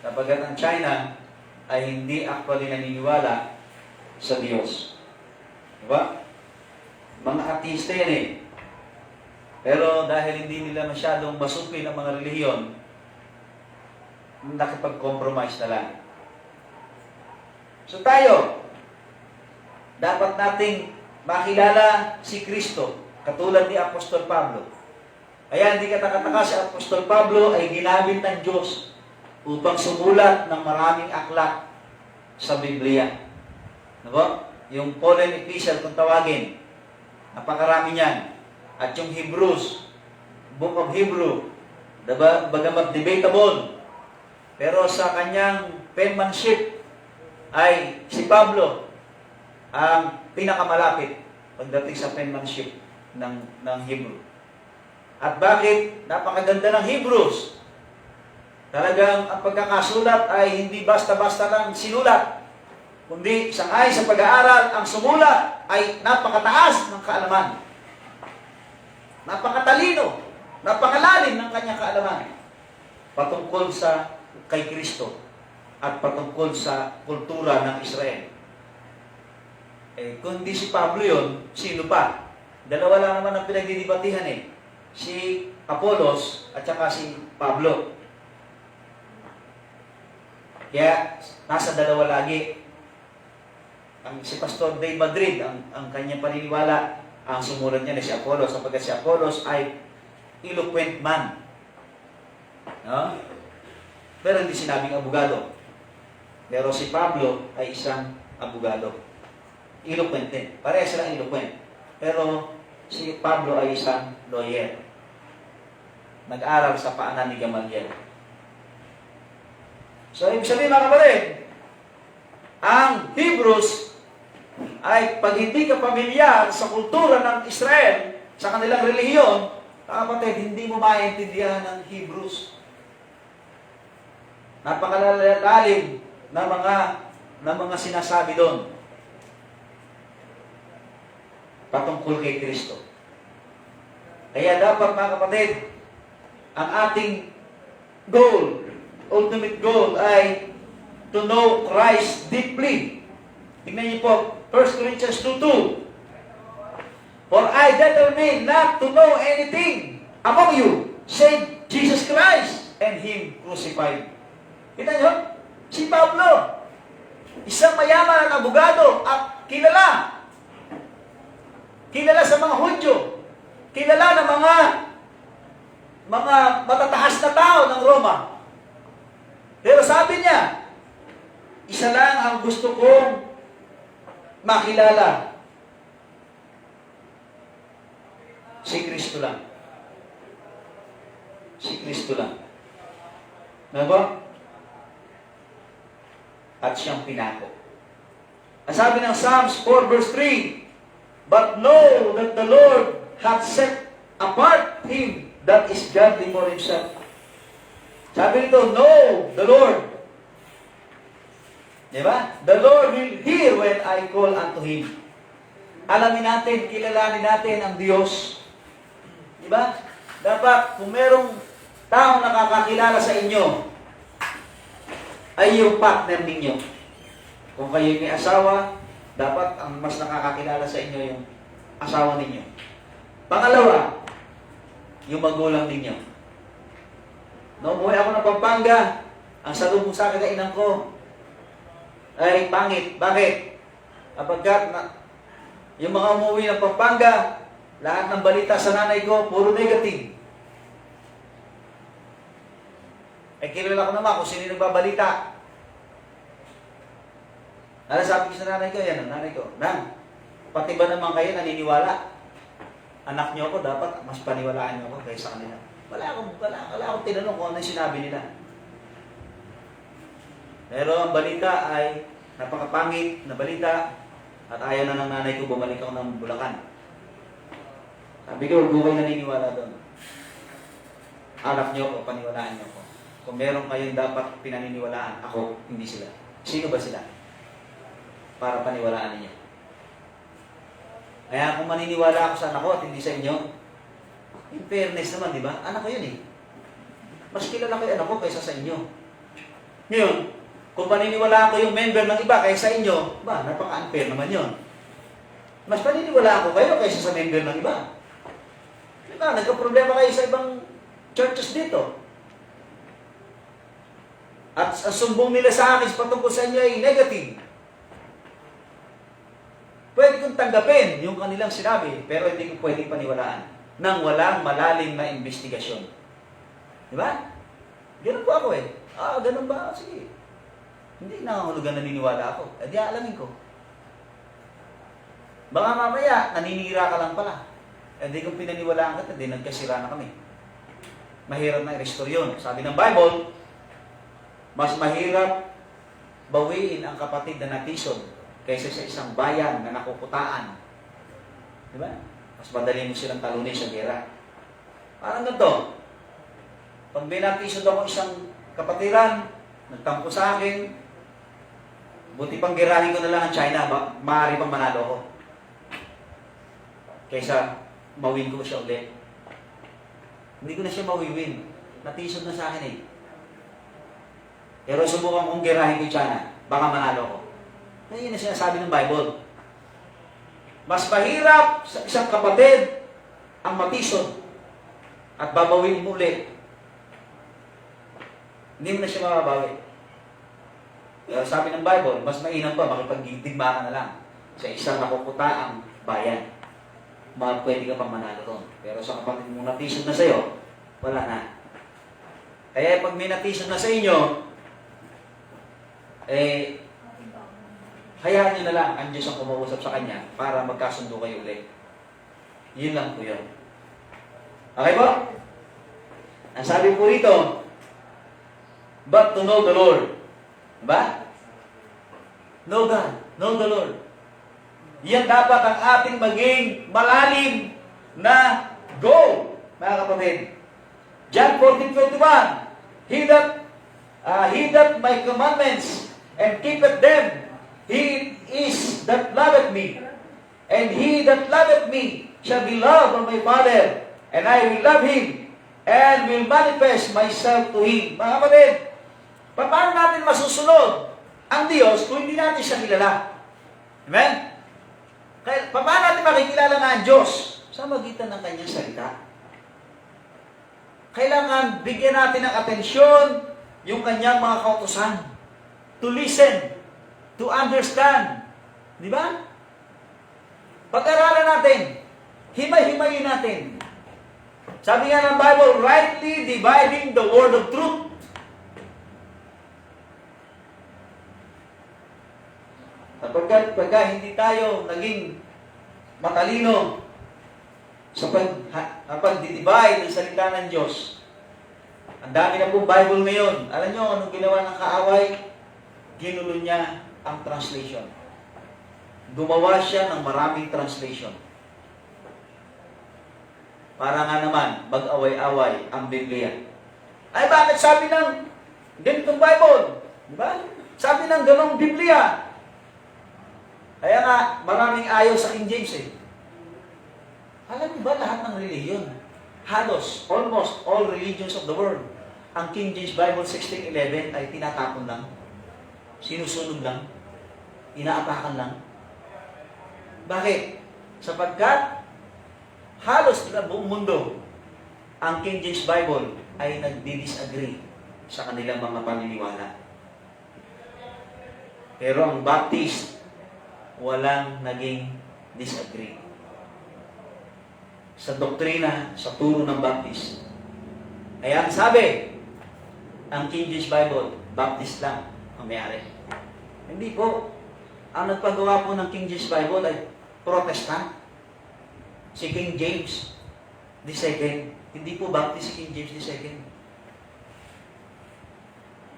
Kapag ang China ay hindi actually naniniwala sa Diyos. Diba? Mga ateista yan eh. Pero dahil hindi nila masyadong masupin ang mga relihiyon, nakipag-compromise na lang. So tayo, dapat nating makilala si Kristo, katulad ni Apostol Pablo. Kaya hindi katakataka si Apostol Pablo ay ginamit ng Diyos upang sumulat ng maraming aklat sa Biblia. Diba? Yung Pauline Epistle kung tawagin, napakarami niyan. At yung Hebrews, Book of Hebrew, diba? Bagamat debatable, pero sa kanyang penmanship ay si Pablo ang pinakamalapit pagdating sa penmanship ng Hebrew. At bakit? Napakaganda ng Hebrews. Talagang ang pagkakasulat ay hindi basta-basta lang sinulat, kundi sangayon sa pag-aaral, ang sumulat ay napakataas ng kaalaman. Napakatalino, napakalalim ng kanyang kaalaman patungkol sa kay Kristo at patungkol sa kultura ng Israel. Kung di si Pablo yun, sino pa? Dalawa lang naman ang pinagdidibatihan si Apollos at saka si Pablo. Kaya, nasa dalawa lagi. Si Pastor Dave Madrid, ang kanyang paniniwala, ang sumulat niya na si Apollos, sapagkat si Apollos ay eloquent man. No? Pero hindi sinabing abogado. Pero si Pablo ay isang abogado. Eloquent din. Pareha silang eloquent. Pero si Pablo ay isang lawyer. Nag-aral sa paanan ni Gamaliel. So, ibig sabihin mga kapatid, ang Hebrews ay pag hindi ka pamilyar sa kultura ng Israel, sa kanilang relihiyon, mga kapatid, hindi mo maintindihan ng Hebrews. Napakalalim na mga sinasabi doon patungkol kay Kristo. Kaya dapat mga kapatid, ang ating goal, ultimate goal ay to know Christ deeply. Tingnan niyo po, 1 Corinthians 2:2. For I determined not to know anything among you, save Jesus Christ and Him crucified. Kita niyo? Si Pablo, isang mayaman na abogado at kilala sa mga Hudyo, kilala ng mga matatahas na tao ng Roma. Pero sabi niya, isa lang ang gusto kong makilala. Si Kristo lang. Si Kristo lang. Diba? At siyang pinako. Ang sabi ng Psalms 4 verse 3, but know that the Lord hath set apart him that is godly for himself. Sabi nito, know the Lord. Diba? The Lord will hear when I call unto Him. Alamin natin, kilalanin natin ang Diyos. Diba? Dapat, kung merong taong nakakakilala sa inyo, ay yung partner ninyo. Kung kayo may asawa, dapat ang mas nakakakilala sa inyo yung asawa ninyo. Pangalawa, yung magulang ninyo. Noong buhay ako ng Pampanga, ang salubong sa akin na inang ko ay pangit. Bakit? Kapagkat yung mga umuwi ng Pampanga, lahat ng balita sa nanay ko, puro negative. Kilala ko naman kung sino nagbabalita. Sabi ko sa nanay ko, yan ang nanay ko, Nang, pati ba naman kayo naniniwala? Anak niyo ako, dapat mas paniwalaan niyo ako kaysa kanila. Wala akong tinanong kung ano yung sinabi nila. Pero ang balita ay napakapangit na balita at ayaw na ng nanay ko bumalik ako ng Bulacan. Sabi ko, huwag mo kayo naniniwala doon. Anak niyo ako, paniwalaan niyo ako. Kung meron kayong dapat pinaniniwalaan, ako, hindi sila. Sino ba sila? Para paniwalaan niyo. Kaya kung maniniwala ako sa anak ko at hindi sa inyo, in fairness naman, di ba? Anak ko yun eh. Mas kilala ko yung anak ko kaysa sa inyo. Ngayon, kung paniniwala ko yung member ng iba kaysa inyo, napaka-unfair naman yun. Mas paniniwala ko kayo kaysa sa member ng iba. Di ba? Nagka-problema kayo sa ibang churches dito. At ang sumbong nila sa akin patungkol sa inyo ay negative. Pwede kong tanggapin yung kanilang sinabi, pero hindi ko pwedeng paniwalaan nang walang malalim na investigasyon. Di ba? Ganun po ako eh. Ganun ba? Sige. Hindi nangangahulugan naniniwala ako. Eh di aalamin ko. Baka mamaya, naninira ka lang pala. Eh di kung pinaniwalaan ka, di nagkasira na kami. Mahirap na i-restore yun. Sabi ng Bible, mas mahirap bawiin ang kapatid na natisod kaysa sa isang bayan na nakukutaan. Di ba? Mas madali mo silang talunin sa gera. Parang ganito. Pag binatisod ako isang kapatiran, nagtampo sa akin, buti pang gerahin ko na lang ang China, maaari pang manalo ko. Kaysa mawin ko siya ulit. Hindi ko na siya mawiwin. Natisod na sa akin eh. Pero subukan kong gerahin ko yung China, baka manalo ko. Yan ang sinasabi ng Bible. Mas mahirap sa isang kapatid ang matisod at babawin mo ulit. Hindi mo na siya mababawi. Pero sabi ng Bible, mas mainam pa makipagdigma ka na lang sa isang nakukutaang bayan. Pwede ka pang manalo doon. Pero sa kapatid mong natisod na sa'yo, wala na. Kaya pag may natisod na sa inyo, hayaan nyo na lang ang Diyos ang kumausap sa Kanya para magkasundo kayo ulit. Yun lang po yun. Okay po? Ang sabi po rito, but to know the Lord. Diba? Know God. Know the Lord. Yan dapat ang ating maging malalim na goal, mga kapatid. John 14:21, He that my commandments and keepeth them, he is that loveth me. And he that loveth me shall be loved of my Father, and I will love him, and will manifest myself to him. Mga kapatid, paano natin masusunod ang Diyos kung hindi natin siya kilala? Amen? Kaya, paano natin makikilala na ang Diyos? Sa magitan ng kanyang salita. Kailangan bigyan natin ng atensyon yung kanyang mga kautusan. To listen. To understand. Di ba? Pag-aralan natin. Himay-himayin natin. Sabi nga ng Bible, rightly dividing the word of truth. Pagka hindi tayo naging matalino sa pagdidivide ng salita ng Diyos, ang dami na pong Bible ngayon. Alam nyo anong ginawa ng kaaway? Ginulo niya ang translation. Gumawa siya ng maraming translation. Para nga naman, mag-away-away ang Biblia. Ay, bakit sabi ng ganitong Bible? Diba? Sabi ng ganong Biblia. Kaya nga, maraming ayaw sa King James eh. Alam mo ba lahat ng religion? Halos, almost all religions of the world. Ang King James Bible 16:11 ay tinatapon lang. Sinusunog lang. Inaatakan lang. Bakit? Sapagkat halos sa buong mundo, ang King James Bible ay nagdi-disagree sa kanilang mga paniniwala. Pero ang Baptist, walang naging disagree. Sa doktrina, sa turo ng Baptist. Kaya ang sabi, ang King James Bible, Baptist lang ang mayari. Hindi po. Ang nagpagawa po ng King James Bible ay Protestant. Si King James II. Hindi po Baptist si King James II.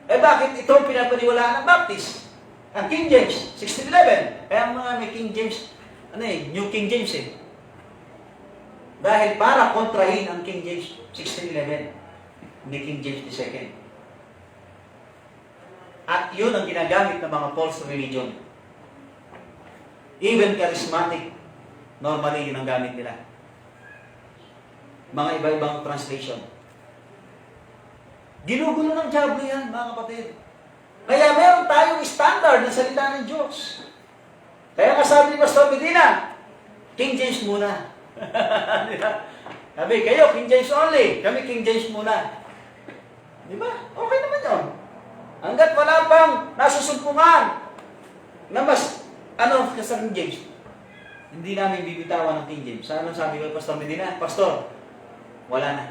Eh bakit ito pinapaniwalaan ng Baptist? Ang King James, 1611. Kaya mga may King James, New King James eh. Dahil para kontrahin ang King James 1611 ni King James II. At yun ang ginagamit ng mga false religion. Even charismatic, normally yun ang gamit nila. Mga iba-ibang translation. Ginugulo ng diablo yan, mga kapatid. Kaya meron tayong standard na salita ng Diyos. Kaya kasabi ni Pastor Medina, King James muna. Sabi, kayo, King James only. Kami, King James muna. Di ba? Okay naman yun. Hanggat wala pang nasusumpungan na mas, sa King James. Hindi namin bibitawan ng King James. Ano sabi ko, Pastor Medina? Pastor, wala na.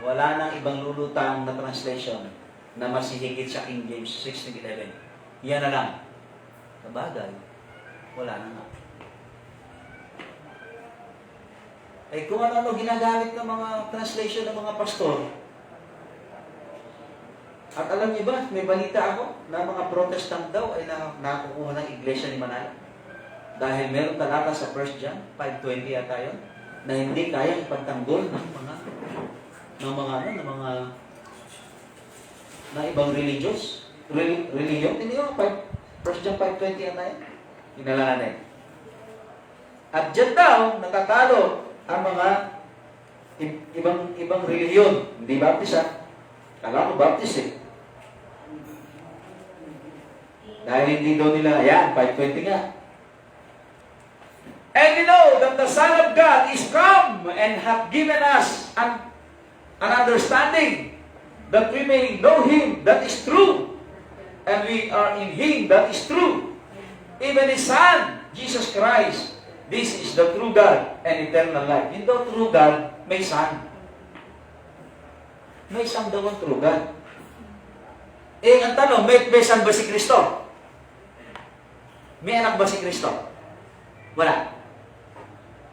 Wala nang ibang lulutang na translation na mas hihigit sa King James 16:11. Yan na lang. Sabagay, wala na nga. Eh kung ano-ano ginagamit ng mga translation ng mga pastor, at alam niyo ba, may balita ako na mga Protestant daw ay nakukuha ng Iglesia ni Manalo. Dahil meron talata sa 1 John 5:20 yata yun, na hindi kayang ipagtanggol ng ibang religion. Hindi yun, 1 John 5:20 yata yun. Inala natin. At dyan daw, natatalo ang mga ibang religion. Hindi baptist Kala ko baptist eh. Dahil hindi daw nila, ayan, 5:20 nga. And we know that the Son of God is come and hath given us an understanding that we may know Him that is true. And we are in Him that is true. Even His Son, Jesus Christ. This is the true God and eternal life. Yung daw true God, may Son. May Son daw ang true God. Eh, ang tanong, may Son ba si Kristo? May anak ba si Kristo? Wala.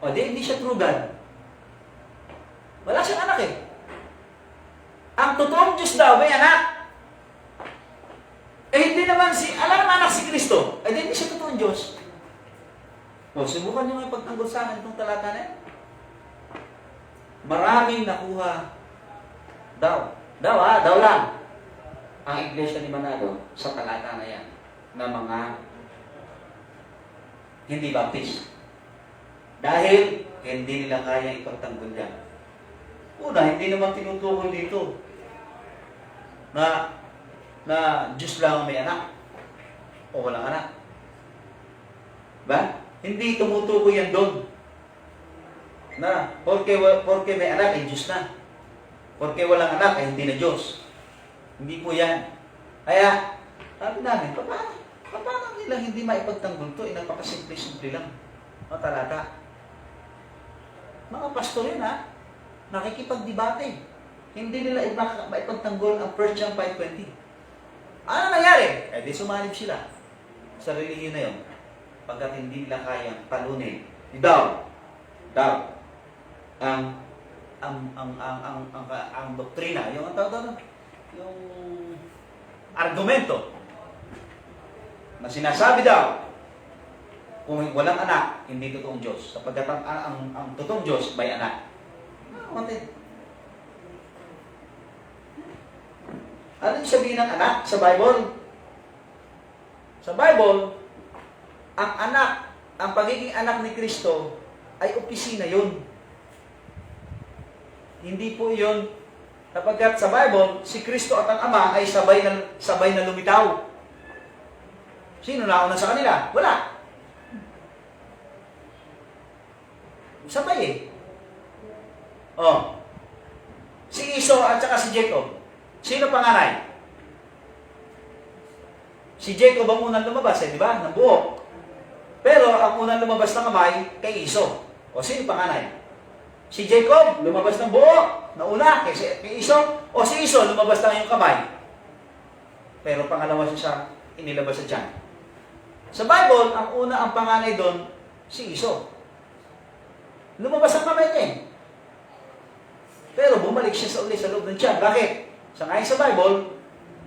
O di, hindi siya true God. Wala siyang anak eh. Ang totoong Diyos daw, may anak. Eh, hindi naman alam na anak si Kristo. Eh, hindi siya totoong Diyos. O, subukan nyo nga ipagtanggol sa akin itong talata na yan. Maraming nakuha daw lang ang Iglesia ni Manalo sa talata na yan na mga hindi baptist. Dahil hindi nila kaya ipagtanggol yan. Una, hindi naman tinutukoy dito na Diyos lang ang may anak o walang anak. Ba? Hindi tumutukoy yan doon na porque may anak ay Diyos na. Porque walang anak ay hindi na Diyos. Hindi po yan. Kaya, sabi namin, paano nila hindi maipagtanggol to? Napakasimple-simple lang. O talata. Mga pastor yun nakikipagdebate. Hindi nila maipagtanggol ang 1 John 5:20. Ano nangyari? Eh di sumanib sila sa relihiyon na yun. Pagkat hindi nila kayang talunin. Daw ang doktrina, yung argumento na sinasabi daw kung walang anak, hindi totoong Diyos. Sapagkat ang totoong Diyos may anak. Ano yung sabihin ng anak sa Bible? Sa Bible, ang pagiging anak ni Kristo ay opisina yun. Hindi po yun. Sapagkat sa Bible, si Kristo at ang Ama ay sabay na lumitaw. Sino nauna sa kanila? Wala. Sabay eh. Si Esau at saka si Jacob. Sino panganay? Si Jacob ang unang lumabas, di ba? Ng buhok. Pero ang unang lumabas ng kamay, kay Esau. O sino panganay? Si Jacob, lumabas ng buhok. Nauna, kay Esau. O si Esau, lumabas lang yung kamay. Pero pangalawa siya inilabas sa tiyan. Sa Bible, ang panganay doon, si Esau. Lumabas ang kamay niya eh. Pero bumalik siya sa loob ng tiyan. Bakit? Sa ngayon sa Bible,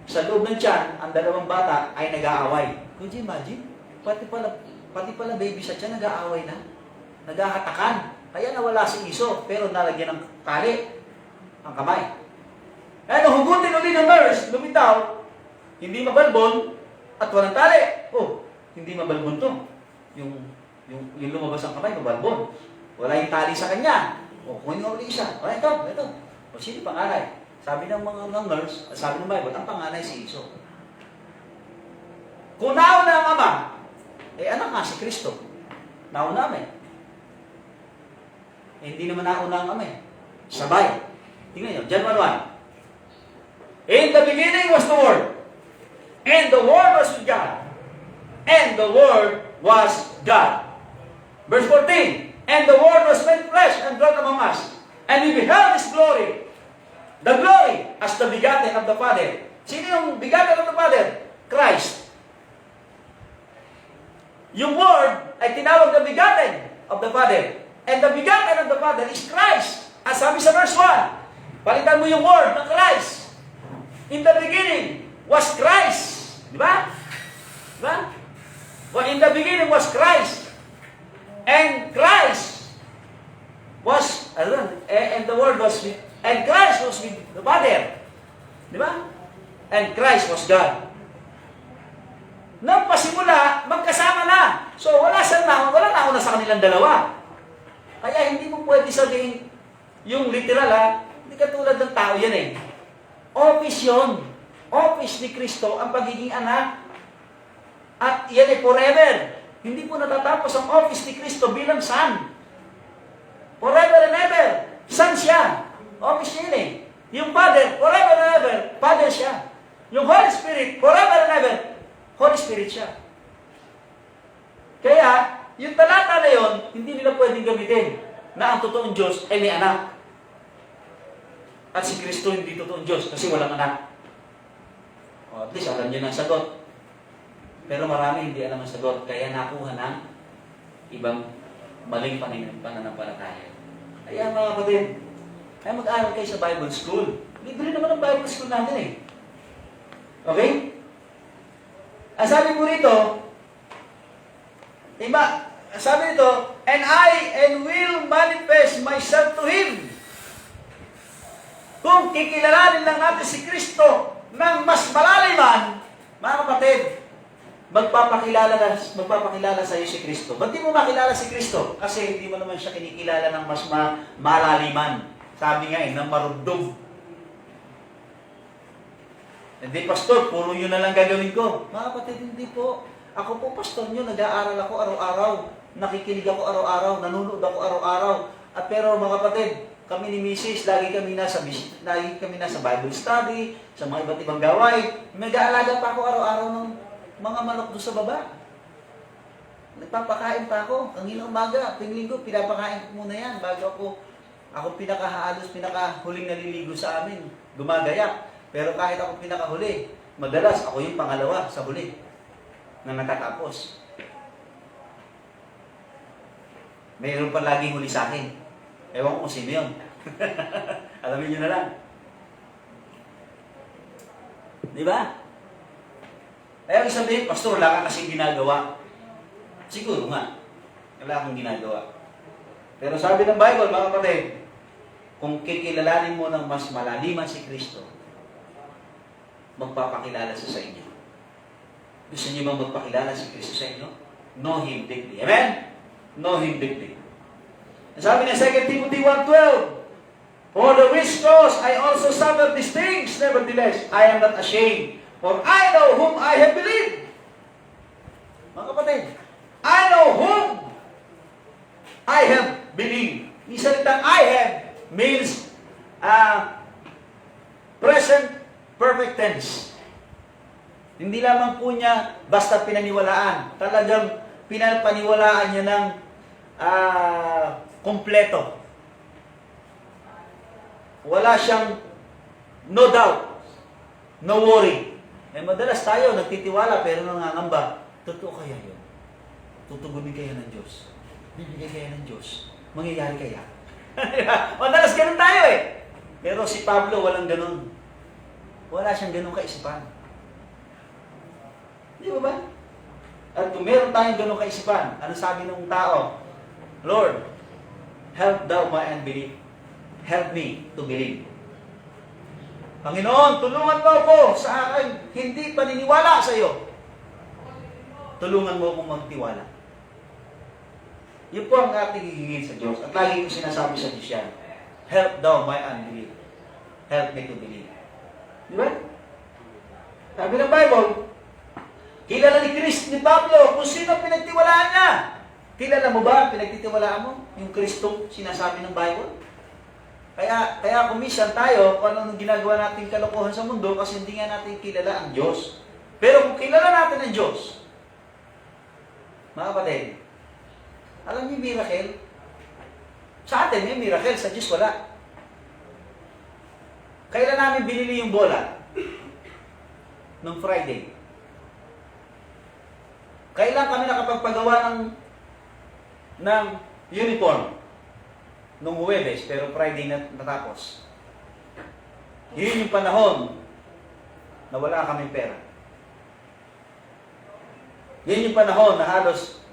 sa loob ng tiyan, ang dalawang bata ay nag-aaway. Could you imagine? Pati pala baby sa tiyan, nag-aaway na. Nag-ahatakan. Kaya nawala si Esau, pero nalagyan ng tali ang kamay. Eh, nung hugutin ulit ng nurse, lumitaw, hindi mabalbon, at walang tali. Hindi mabalbon to. Yung lumabas ang kamay, mabalbon. Wala yung tali sa kanya. Kunin nga ulit isa. Ito. Sino panganay? Sabi ng mga nurse, sabi ng Bible, ang panganay si Esau. Kung nauna ang ama, anak nga si Kristo. Nauna namin. Hindi naman nauna ang ama eh. Sabay. Tingnan nyo, John 1:1. In the beginning was the Word, and the Word was with God, and the Word was God. Verse 14. And the Word was made flesh and dwelt among us, and we beheld His glory, the glory as the begotten of the Father, Sino yung begotten of the Father? Christ. Yung Word ay tinawag na begotten of the Father. And the begotten of the Father is Christ. As sabi sa verse 1, palitan mo yung Word ng Christ. In the beginning was Christ. Di ba? Di ba? Well, in the beginning was Christ. And Christ was, and the Word was with, and Christ was with the Father. Di ba? And Christ was God. Nang pasimula, magkasama na. So, wala na ako na sa kanilang dalawa. Kaya hindi mo pwede sabihin, yung literal hindi katulad ng tao yan eh. Office yun. Office ni Kristo ang pagiging anak. At yan ay forever. Hindi po natatapos ang office ni Kristo bilang son. Forever and ever. Son siya. Office niya yun eh. Yung Father, forever and ever, Father siya. Yung Holy Spirit, forever and ever, Holy Spirit siya. Kaya, yung talata na yun, hindi nila pwedeng gamitin na ang totoong Diyos ay may anak. At si Kristo hindi totoong Diyos kasi walang anak. O, at least alam niyo na ang sagot. Pero marami hindi alam ang sagot, kaya nakuha ng ibang maling pananampalataya. Kaya mga kapatid, kaya mag-aaral kayo sa Bible School. Libre naman ang Bible School natin eh. Okay? Ang sabi po rito, sabi nito, and I will manifest myself to Him. Kung kikilalanin lang natin si Kristo ng mas malaliman, mga kapatid, magpapakilala sa iyo si Kristo. Ba't di mo makilala si Kristo? Kasi hindi mo naman siya kinikilala ng mas malaliman. Sabi nga ng marundong. Hindi, pastor, puro yun na lang gagawin ko. Mga kapatid, hindi po. Ako po, pastor nyo, nag-aaral ako araw-araw. Nakikinig ako araw-araw. Nanonood ako araw-araw. At pero mga kapatid, kami ni Mrs., lagi kami nasa Bible study, sa mga iba't ibang gawain. Nag-aalaga pa ako araw-araw ng mga manok doon sa baba. Nagpapakain pa ako. Ang umaga, tuwing linggo, pinapakain ko muna yan bago ako pinakahuling naliligo sa amin. Gumagayak. Pero kahit ako pinakahuli, madalas ako yung pangalawa sa huli na nakatapos. Mayroon pa laging huli sa akin. Ewan ko kung sino yun. Alamin nyo na lang. Di ba? Kaya sabihin, pastor, wala ka kasing ginagawa. Siguro nga, wala akong ginagawa. Pero sabi ng Bible, mga kapatid, kung kikilalanin mo ng mas malaliman si Kristo, magpapakilala siya sa inyo. Gusto niyo bang magpakilala si Kristo sa inyo? Know Him deeply. Amen? Know Him deeply. Sabi ng 2 Timothy 1:12, for the which cause I also suffer these things, nevertheless, I am not ashamed, for I know whom I have believed. Mga kapatid, I know whom I have believed. Yung salitang I have means present perfect tense. Hindi lamang po niya basta pinaniwalaan. Talagang pinapaniwalaan niya ng kompleto. Wala siyang no doubt, no worry. Eh madalas tayo nagtitiwala pero nangangamba. Totoo kaya yun? Tutugunin kaya ng Diyos? Bibigay kaya ng Diyos? Mangyayari kaya? Madalas ganun tayo eh. Pero si Pablo walang ganun. Wala siyang ganung kaisipan. Di ba ba? At kung meron tayong ganung kaisipan, ano sabi ng tao? Lord, help thou my unbelief. Help me to believe. Panginoon, tulungan mo ako sa akin hindi paniniwala sa iyo. Tulungan mo akong magtiwala. Yun po ang ating hihingin sa Diyos. At lagi ko sinasabi sa Diyos yan, help thou my unbelief. Help me to believe. Di ba? Sabi ng Bible, kilala ni Pablo kung sino pinagtiwalaan niya. Kilala mo ba ang pinagtitiwalaan mo? Yung Kristo sinasabi ng Bible? Kaya kumisan tayo kung anong ginagawa natin kalokohan sa mundo kasi hindi nga natin kilala ang Diyos. Pero kung kilala natin ang Diyos, mga kapatid, alam niyo miracle? Sa atin may miracle, sa Diyos wala. Kailan namin binili yung bola? nung Friday. Kailan kami nakapagpagawa ng uniform? Nung Huwebes, pero Friday natapos. Yun yung panahon na wala kaming pera. Yun yung panahon na halos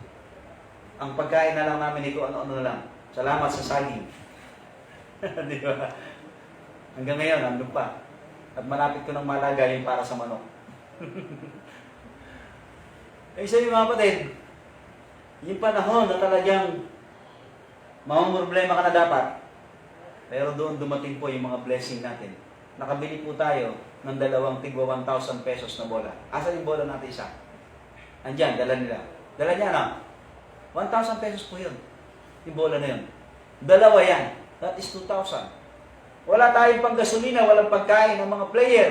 ang pagkain na lang namin ito, ano-ano na lang. Salamat sa saging. Di ba? Hanggang ngayon, nandun pa. At malapit ko ng malaga yung para sa manok. Eh, sabi mga kapatid, yung panahon na talagang problema ka na dapat, pero doon dumating po yung mga blessing natin. Nakabili po tayo ng dalawang tigwa 1,000 pesos na bola. Asan yung bola natin isa? Andyan, dala nila. Dala niya na. 1,000 pesos po yun. Yung bola na yun. Dalawa yan. That is 2,000. Wala tayong pang gasolina, walang pagkain ng mga player.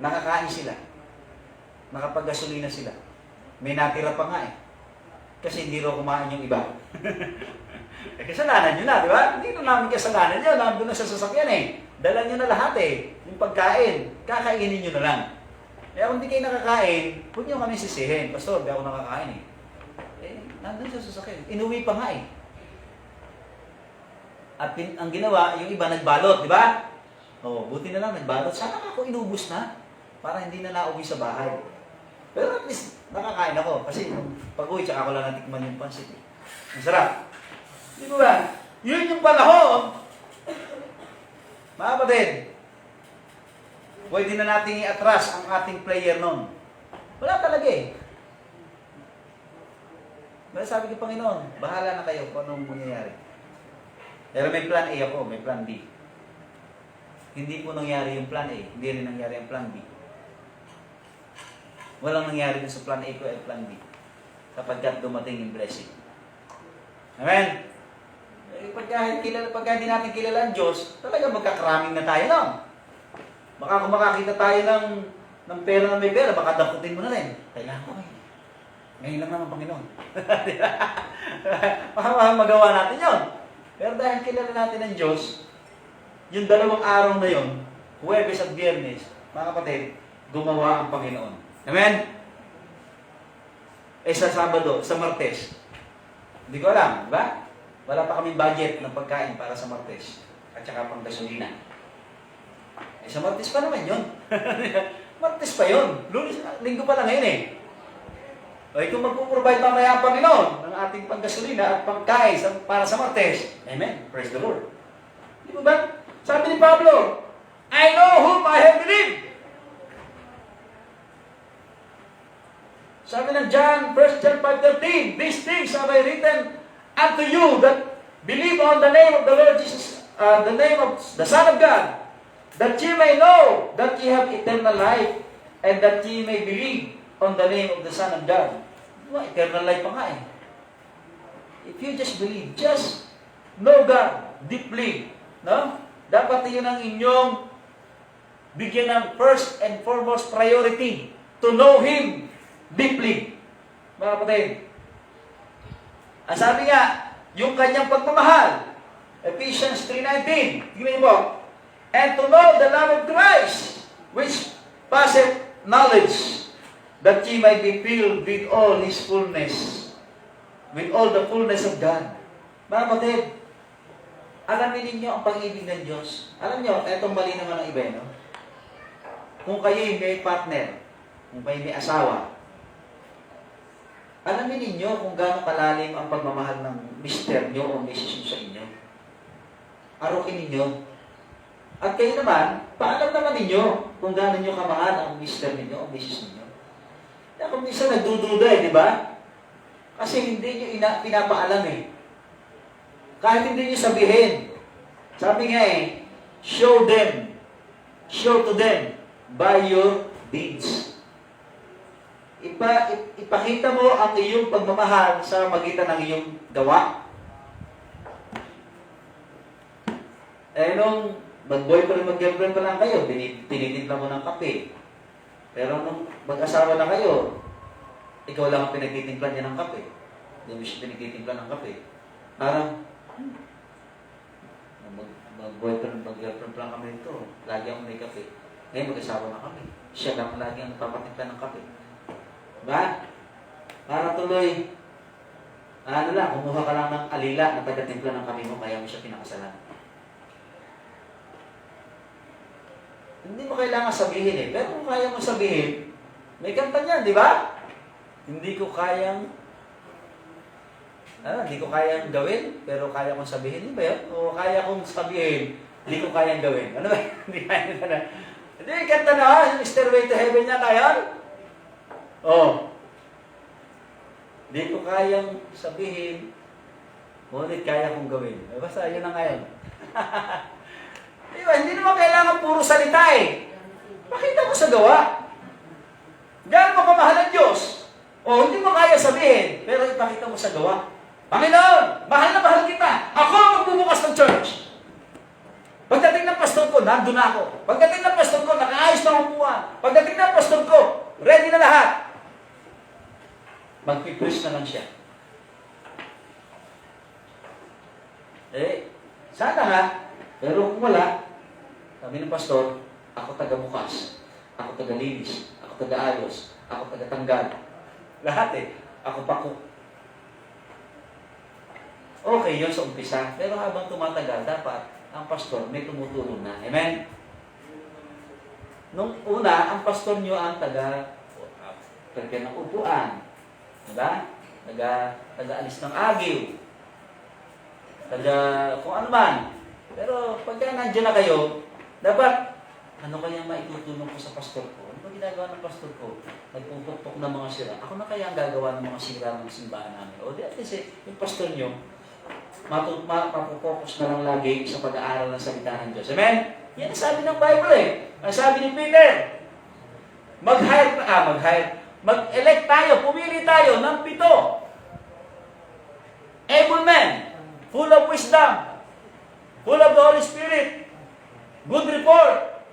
Nakakain sila. Nakapag-gasolina sila. May natira pa nga eh. Kasi hindi raw kumain yung iba. Eh, kasalanan nyo na, di ba? Hindi na namin kasalanan nyo. Nandun na sa sasakyan eh. Dala nyo na lahat eh. Yung pagkain. Kakainin nyo na lang. Eh, kung hindi kayo nakakain, huwag nyo kami sisihin. Pastor, di ako nakakain eh. Eh, nandun sa sasakyan. Inuwi pa nga eh. At ang ginawa, yung iba nagbalot, di ba? Oh, buti na lang nagbalot. Sana ako inubos na para hindi na nauwi sa bahay. Pero at least, nakakain ako. Kasi pag-uwi, tsaka ako lang natikman yung pansit. Ang sarap. Di ba ba? Yun yung panahon. Mga kapatid, pwede na natin i-atras ang ating player noon. Wala talaga eh. Pero sabi ko, Panginoon, bahala na kayo kung anong mangyayari. Pero may plan A ako, may plan B. Hindi po nangyari yung plan A, hindi rin nangyari yung plan B. Walang nangyari din sa plan A ko at plan B. Kapag dumating yung blessing. Amen? Eh, pagka hindi natin kilala ang Diyos, talaga magkakaraming na tayo lang. Baka kung makakita tayo ng pera na may pera, baka daputin mo na rin. Kailangan ko ngayon. Ngayon lang naman, Panginoon. Baka magawa natin yon. Pero dahil kilala natin ang Diyos, yung 2 araw na yon, Huwebes at Biyernes, mga kapatid, gumawa ang Panginoon. Amen? Eh sa Sabado, sa Martes, hindi ko alam, ba? Wala pa kaming budget ng pagkain para sa Martes at saka pang gasolina. Eh sa Martes pa naman yun. Martes pa yun. Linggo pa lang ngayon eh. O kung magpuprovide mamaya ang Panginoon ng ating panggasolina at pagkain para sa Martes, amen? Praise the Lord. Di ba ba? Sabi ni Pablo, I know whom I have believed. Sabi ng John, 1 John 5:13, these things have I written unto you that believe on the name of the Lord Jesus, the name of the Son of God, that ye may know that ye have eternal life, and that ye may believe on the name of the Son of God. Eternal life pa nga eh. If you just believe, just know God deeply, no? Dapat yun ang inyong bigyan ng first and foremost priority, to know Him deeply. Mga kapatid, ang sabi nga, yung kanyang pagmamahal, Ephesians 3:19, tignan niyo po, and to know the love of Christ, which passeth knowledge, that ye might be filled with all His fullness, with all the fullness of God. Mga kapatid, alamin ninyo ang pag-ibig ng Diyos. Alam niyo, etong mali naman ang iba, no? Kung kayo may partner, kung kayo may asawa, alamin ninyo kung gaano kalalim ang pagmamahal ng mister nyo o misis nyo sa inyo. Arukin ninyo. At kayo naman, paalam naman ninyo kung gaano nyo kamahal ang mister ninyo o misis ninyo. Kaya kung minsan nagdududa di ba? Kasi hindi nyo pinapaalam eh. Kahit hindi nyo sabihin. Sabi nga eh, show to them by your deeds. Ipakita mo ang iyong pagmamahal sa magitan ng iyong gawa. Eh nung mag-boyfriend, mag-girlfriend pa lang kayo, tinitimpla mo ng kape. Pero nung mag-asawa na kayo, ikaw lang ang pinagtitimpla niya ng kape. Hindi mo siya pinagtitimpla ng kape. Parang, mag-boyfriend, mag-girlfriend pa lang kami ito. Lagi akong may kape. Ngayon, mag-asawa na kami. Siya lang lagi ang nagpapatimpla ng kape. Diba? Para tuloy, kumuha ka lang ng alila na taga-timpla ng kape mo, kaya mo siya pinakasalan. Hindi mo kailangan sabihin eh. Pero kung kaya mo sabihin, may kanta niyan, di ba? Hindi ko kayang gawin, pero kaya kong sabihin. Hindi ba yun? O kaya kong sabihin, hindi ko kayang gawin. Ano ba? Hindi kaya na. Hindi, kanta na. Stairway to Heaven niya ngayon. Hindi ko kayang sabihin, ngunit kaya kong gawin. Basta yun na ngayon. Diba, hindi naman kailangan puro salita eh. Pakita mo sa gawa. Diyan mo kamahal ang Diyos. Hindi mo kaya sabihin, pero ipakita mo sa gawa. Panginoon, mahal na mahal kita. Ako ang magbubukas ng church. Pagdating ng pastor ko, nandun na ako. Pagdating ng pastor ko, nakaayos na upuan. Pagdating ng pastor ko, ready na lahat. Magpipreach na lang siya. Sana nga, pero kung wala, sabi ng pastor, ako taga-bukas, ako taga-linis, ako taga-ayos, ako taga-tanggal. Lahat ako pa cook. Okay, yun sa umpisa. Pero habang tumatagal, dapat ang pastor may tumutulong na. Amen? Nung una, ang pastor nyo ang taga ng upuan. Diba? Taga-alis ng agiw. Kung ano man. Pero pagka nandiyan na kayo, dapat, ano kaya maitutulong ko sa pastor ko? Ano ba ginagawa ng pastor ko? Nagpupukpok ng mga sira. Ako na kaya ang gagawa ng mga sira ng simbahan namin. O di at least yung pastor nyo, mapupokus na lang lagi sa pag-aaral ng salita ng Diyos. Amen? Yan ang sabi ng Bible eh. Ang sabi ni Peter, mag-elect tayo, pumili tayo ng 7. Able men, full of wisdom, full of the Holy Spirit, good report.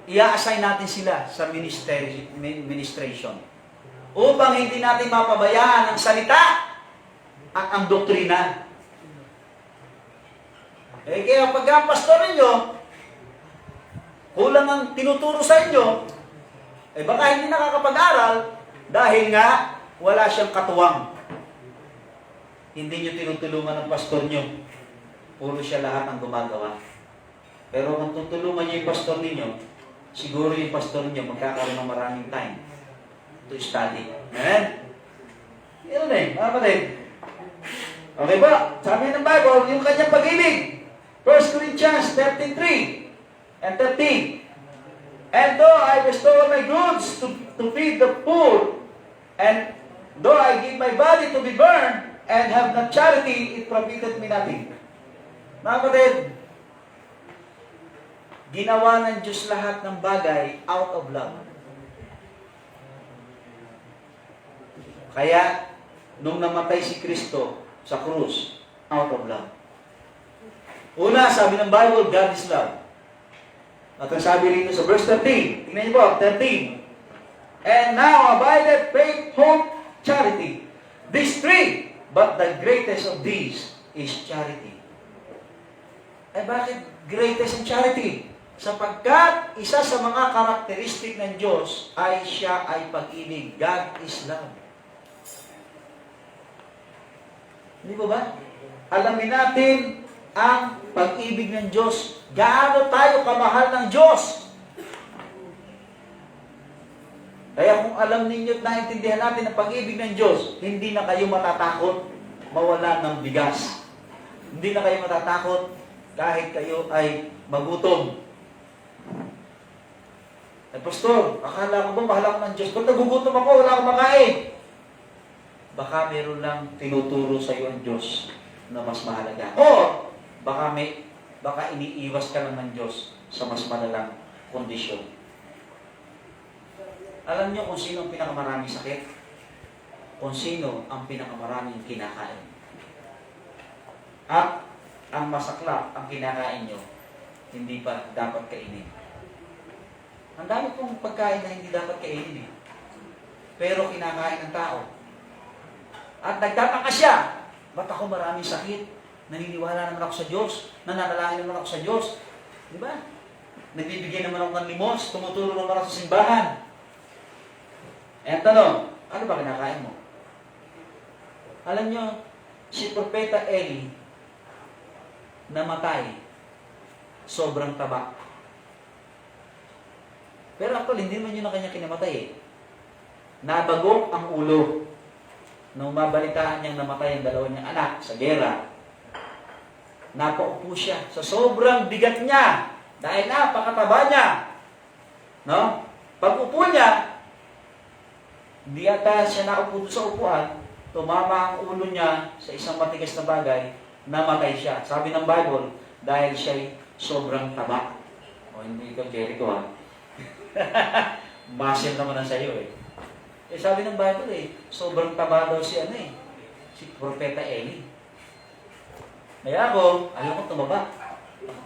I-assign natin sila sa ministration upang hindi natin mapabayaan ang salita at ang doktrina. Kaya pag ang pastor ninyo, kulang ang tinuturo sa inyo, baka hindi nakakapag-aral dahil nga wala siyang katuwang. Hindi nyo tinutulungan ng pastor nyo. Puro siya lahat ang gumagawa. Pero kung tutulungan nyo yung pastor ninyo, siguro yung pastor ninyo magkakaroon ng maraming time to study. Amen? Yan mga kapatid. Okay ba? Sabi ng Bible, yung kanyang pag-ibig. 1 Corinthians 13:3 and 13. And though I bestow my goods to feed the poor, and though I give my body to be burned, and have not charity, it profited me nothing. Mga kapatid, ginawa ng Diyos lahat ng bagay out of love. Kaya, nung namatay si Kristo sa krus, out of love. Una, sabi ng Bible, God is love. At ang sabi rito sa verse 13, tingnan niyo po, 13. And now abideth faith, hope, charity. These 3, but the greatest of these is charity. Bakit greatest in charity? Sapagkat isa sa mga karakteristik ng Diyos ay siya ay pag-ibig. God is love. Hindi ba? Alamin natin ang pag-ibig ng Diyos. Gaano tayo kamahal ng Diyos? Kaya kung alam ninyo at naintindihan natin ang pag-ibig ng Diyos, hindi na kayo matatakot mawala ng bigas. Hindi na kayo matatakot kahit kayo ay magutom. Pastor, akala ko ba mahal ako ng Diyos? Ba't nagugutom ako? Wala akong makain. Baka meron lang tinuturo sa iyo ang Diyos na mas mahalaga. O baka iniiwas ka lang ng Diyos sa mas malalang kondisyon. Alam niyo kung sino ang pinakamaraming sakit? Kung sino ang pinakamaraming kinakain. At ang masaklap ang kinakain nyo, hindi pa dapat kainin. Ang dami pong pagkain na hindi dapat kainin pero kinakain ng tao. At nagtataka siya, ba't ako maraming sakit? Naniniwala naman ako sa Diyos, nananalangin naman ako sa Diyos. Di ba? Nagbibigay naman ako ng limos, tumutulong naman ako sa simbahan. Eh, tanong, ano ba kinakain mo? Alam nyo, si Propeta Eli, namatay, sobrang taba. Pero actually, hindi naman yun ang kanya kinamatay eh. Nabagok ang ulo. Nung mabalitaan niyang namatay ang dalawa niyang anak sa gera, napaupo siya sa sobrang bigat niya dahil napakataba niya. No? Pag upo niya, hindi ata siya naupo sa upuan, tumama ang ulo niya sa isang matigas na bagay, namatay siya. Sabi ng Bible, dahil siya'y sobrang taba. O hindi ikaw, Jericho ha. Muscle naman ang sayo eh. Eh sabi ng Bible eh, sobrang taba daw si si Propeta Eli. Kaya ako, ayaw ko tumaba.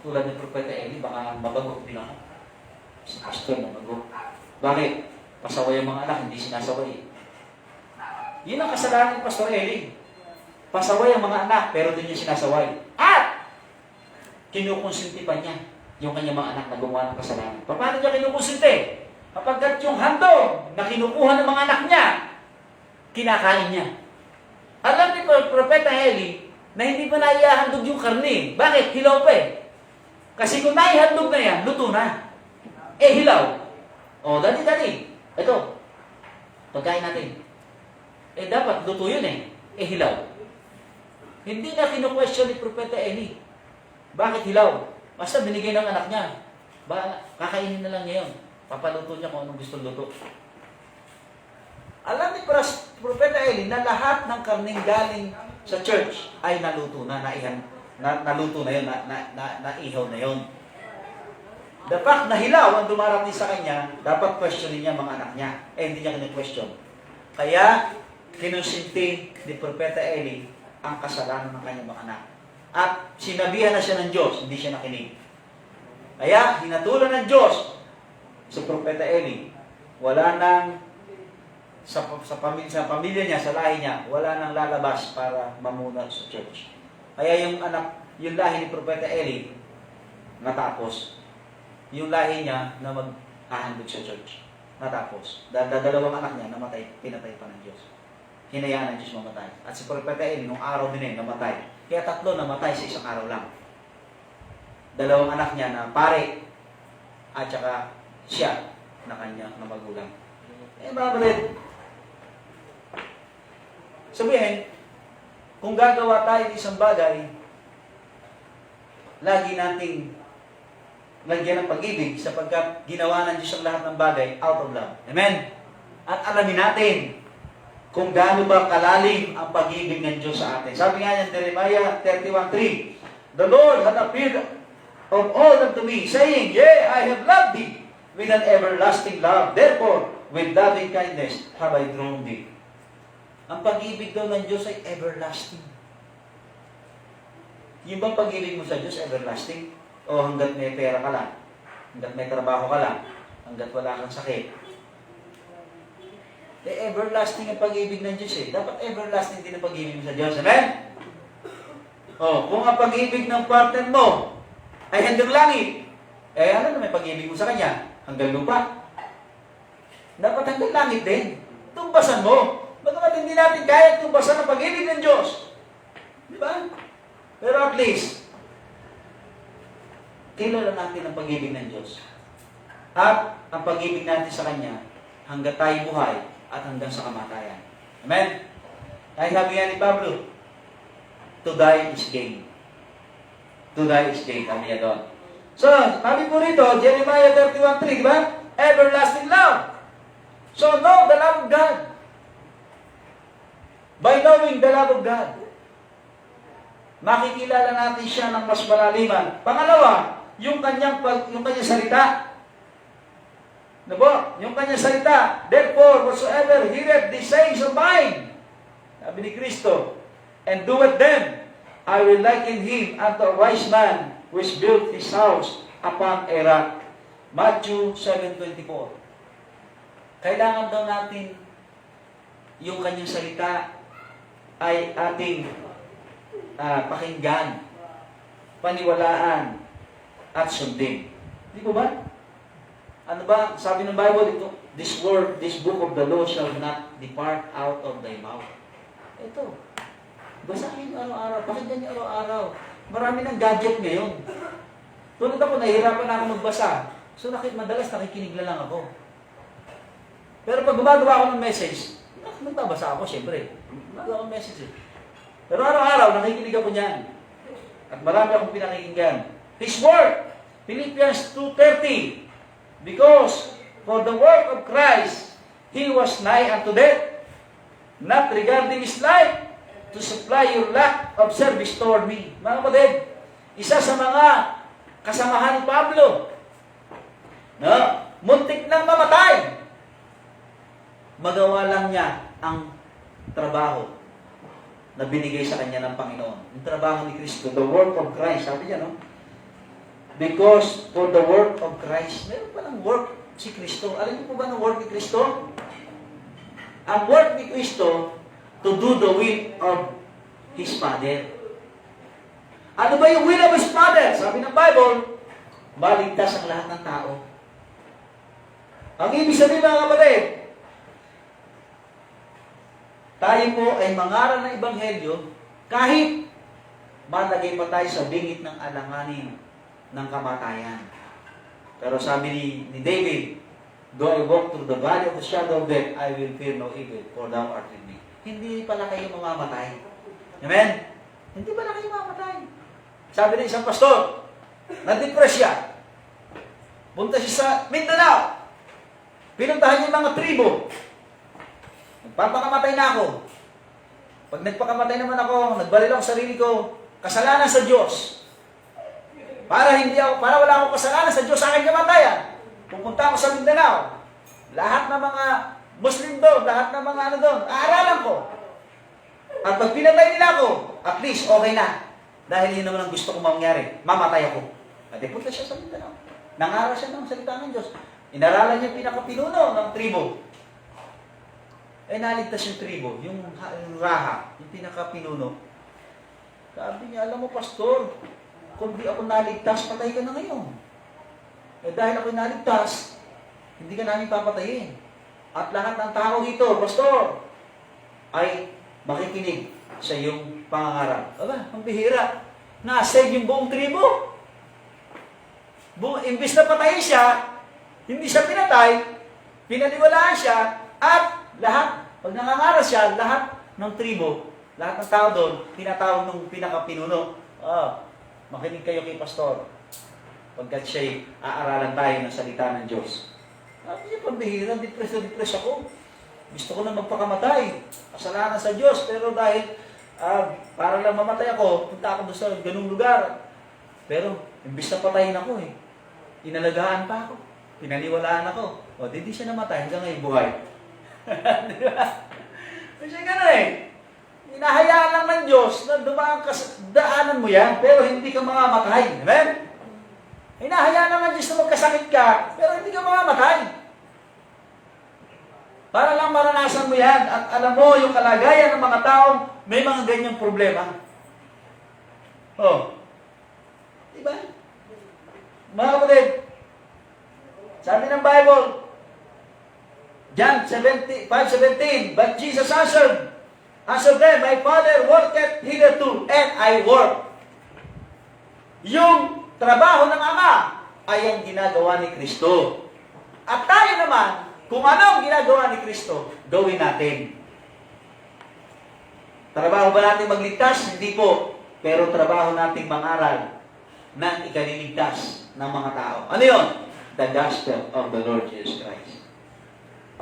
Tulad ng Propeta Eli, baka mabagok din ako. Si Pastor mabagok. Bakit? Pasaway ang mga anak, hindi sinasaway. Yun ang kasalanan ng Pastor Eli. Pasaway ang mga anak, pero din niya sinasaway. At kinukonsinti pa niya yung kanyang mga anak na gumawa ng kasalanan. Paano niya kinukonsinti? Kapagkat yung handog na kinukuha ng mga anak niya, kinakain niya. Alam ni Propeta Eli na hindi pa naihandog yung karne. Bakit? Hilaw pa eh. Kasi kung naihandog na yan, luto na. Eh, hilaw. O, dali. Ito, pagkain natin. Eh, dapat luto yun eh. Eh, hilaw. Hindi na kinu-question ni Propeta Eli. Bakit hilaw? Basta binigay ng anak niya. Kakainin na lang niya yun. Papaluto niya kung anong gusto luto. Alam ni Propeta Eli na lahat ng karning galing sa church ay naluto na, naluto na yun, naihaw na yun. The fact na hilaw ang dumarating sa kanya, dapat questionin niya mga anak niya. Eh, hindi niya kinu-question. Kaya, kinusinti ni Propeta Eli ang kasalanan ng kanyang mga anak. At sinabihan na siya ng Diyos, hindi siya nakinig. Kaya, hinatulan ng Diyos sa Propeta Eli, wala nang sa pamilya niya, sa lahi niya, wala nang lalabas para mamunat sa church. Kaya yung lahi ni Propeta Eli, natapos. Yung lahi niya na maghahandog sa church, natapos. Dalawang anak niya, namatay, pinatay pa ng Diyos. Hinayaan ng Diyos mamatay. At si Propeta Eli, nung araw din namatay. Kaya 3 namatay sa isang araw lang. 2 anak niya na pare, at saka siya na kanya na magulang. Eh, mga kapatid, sabihin, kung gagawa tayo ng isang bagay, lagi nating lagyan ng pag-ibig sapagkat ginawa ng Diyos ang lahat ng bagay out of love. Amen? At alamin natin kung gaano ba kalalim ang pag-ibig ng Diyos sa atin. Sabi nga niyan, Jeremiah 31:3, "The Lord hath appeared of old unto me, saying, Yea, I have loved thee with an everlasting love. Therefore, with loving kindness have I drawn thee." Ang pag-ibig daw ng Diyos ay everlasting. Yung bang pag-ibig mo sa Diyos everlasting? O hanggat may pera ka lang, hanggat may trabaho ka lang, hanggat wala kang sakit? Eh, everlasting ang pag-ibig ng Diyos eh. Dapat everlasting din ang pag-ibig mo sa Diyos. Amen? O, kung ang pag-ibig ng partner mo ay hanggang langit, eh ano na may pag-ibig mo sa Kanya? Hanggang lupa. Dapat hanggang langit din. Tumbasan mo. Bagamat hindi natin kaya tumbasan ang pag-ibig ng Diyos. Di ba? Pero at least, kilala natin ang pag-ibig ng Diyos. At ang pag-ibig natin sa Kanya, hanggang tayo buhay at hanggang sa kamatayan. Amen? Ay sabi nga ni Pablo, to die is gain. To die is gain. Kami yan doon. So, sabi po rito, Jeremiah 31:3, di ba? Everlasting love. So, know the love of God. By knowing the love of God, makikilala natin siya ng mas malaliman. Pangalawa, yung kanyang salita. Diba? Yung kanyang salita. Therefore, whatsoever heareth these sayings of mine, sabi ni Kristo, and doeth them, I will liken him unto a wise man which built his house upon a rock. Matthew 7:24. Kailangan daw natin yung kanyang salita ay ating pakinggan, paniwalaan, at sundin. Di po ba? Ano ba? Sabi ng Bible ito, this book of the law shall not depart out of thy mouth. Ito. Basahin araw-araw. Pakinggan niyo araw-araw. Marami ng gadget ngayon. Tulad ako, nahihirapan na ako magbasa. So, madalas nakikinig na lang ako. Pero pag gumagawa ako ng message, nagbabasa ako, siyempre. Gumagawa ako ng message. Pero araw-araw, nakikinig ako niyan. At marami akong pinakikinggan. His word, Philippians 2:30. Because for the work of Christ, He was nigh unto death, not regarding His life, to supply your lack of service toward me. Mga kapatid, isa sa mga kasamahan ni Pablo, no? Muntik nang mamatay. Magawa lang niya ang trabaho na binigay sa kanya ng Panginoon. Yung trabaho ni Kristo, the work of Christ. Sabi niya, no? Because for the work of Christ, meron pa ng work si Kristo. Alam niyo po ba ng work ni Kristo? Ang work ni Kristo, to do the will of His Father. Ano ba yung will of His Father? Sabi ng Bible, maligtas ang lahat ng tao. Ang ibig sabihin, mga kapatid, tayo po ay mangaral ng Ebanghelyo kahit malagay pa tayo sa bingit ng alanganin ng kamatayan. Pero sabi ni David, though I walk through the valley of the shadow of death, I will fear no evil, for thou art with me. Hindi pala kayo mamamatay. Amen? Hindi pala kayo mamamatay. Sabi ng isang pastor, na-depress siya. Punta siya sa Mindanao. Pinuntahan niya yung mga tribo. Nagpapakamatay na ako. Pag nagpakamatay naman ako, nagbaril ako sarili ko, kasalanan sa Diyos. Para wala akong kasalanan sa Diyos sa aking kamatayan. Pupunta ako sa Mindanao. Lahat ng mga Muslim doon, lahat ng mga doon, aaralan ko. At pag pinatay nila ako, at least okay na. Dahil yun naman ang gusto kong mangyari. Mamatay ako. At punta siya sa Mindanao. Nangaral siya ng salita ng Diyos. Inaralan niya yung pinakapinuno ng tribo. Naligtas yung tribo, yung Raha, yung pinakapinuno. Sabi niya, alam mo, pastor, kung di ako naligtas, patay ka na ngayon. Dahil ako naligtas, hindi ka namin papatayin. At lahat ng tao dito, pastor, ay makikinig sa iyong pangangaral. Aba, ang bihira. Na-save yung buong tribo. Imbis na patayin siya, hindi siya pinatay, pinaniwalaan siya, at lahat, pag nangangaral siya, lahat ng tribo, lahat ng tao doon, tinatawag ng pinakapinuno. Makinig kayo kay pastor. Pagkat siya'y aaralan tayo ng salita ng Diyos. Sabi niya, pambihira, depress ako. Gusto ko na magpakamatay. Kasalanan sa Diyos. Pero dahil para lang mamatay ako, punta ako doon sa ganung lugar. Pero, imbis na patayin ako inalagaan pa ako. Pinaniwalaan ako. Di siya namatay hanggang ngayon buhay. Di ba? Kasi gano'n Hinahayaan lang ng Diyos na dumaan ka sa daanan mo yan, pero hindi ka mamamatay. Amen? Hinahayaan lang ng Diyos na magkasakit ka, pero hindi ka mamamatay. Para lang maranasan mo yan at alam mo yung kalagayan ng mga taong may mga ganyang problema. Diba? Mga kapatid, sabi ng Bible, John 5:17, but Jesus answered them, my Father worketh hitherto, and I work. Yung trabaho ng Ama ay ang ginagawa ni Kristo. At tayo naman, kung ano ang ginagawa ni Kristo, gawin natin. Trabaho ba natin magligtas? Hindi po. Pero trabaho natin mangaral ng ikaliligtas ng mga tao. Ano yun? The gospel of the Lord Jesus Christ.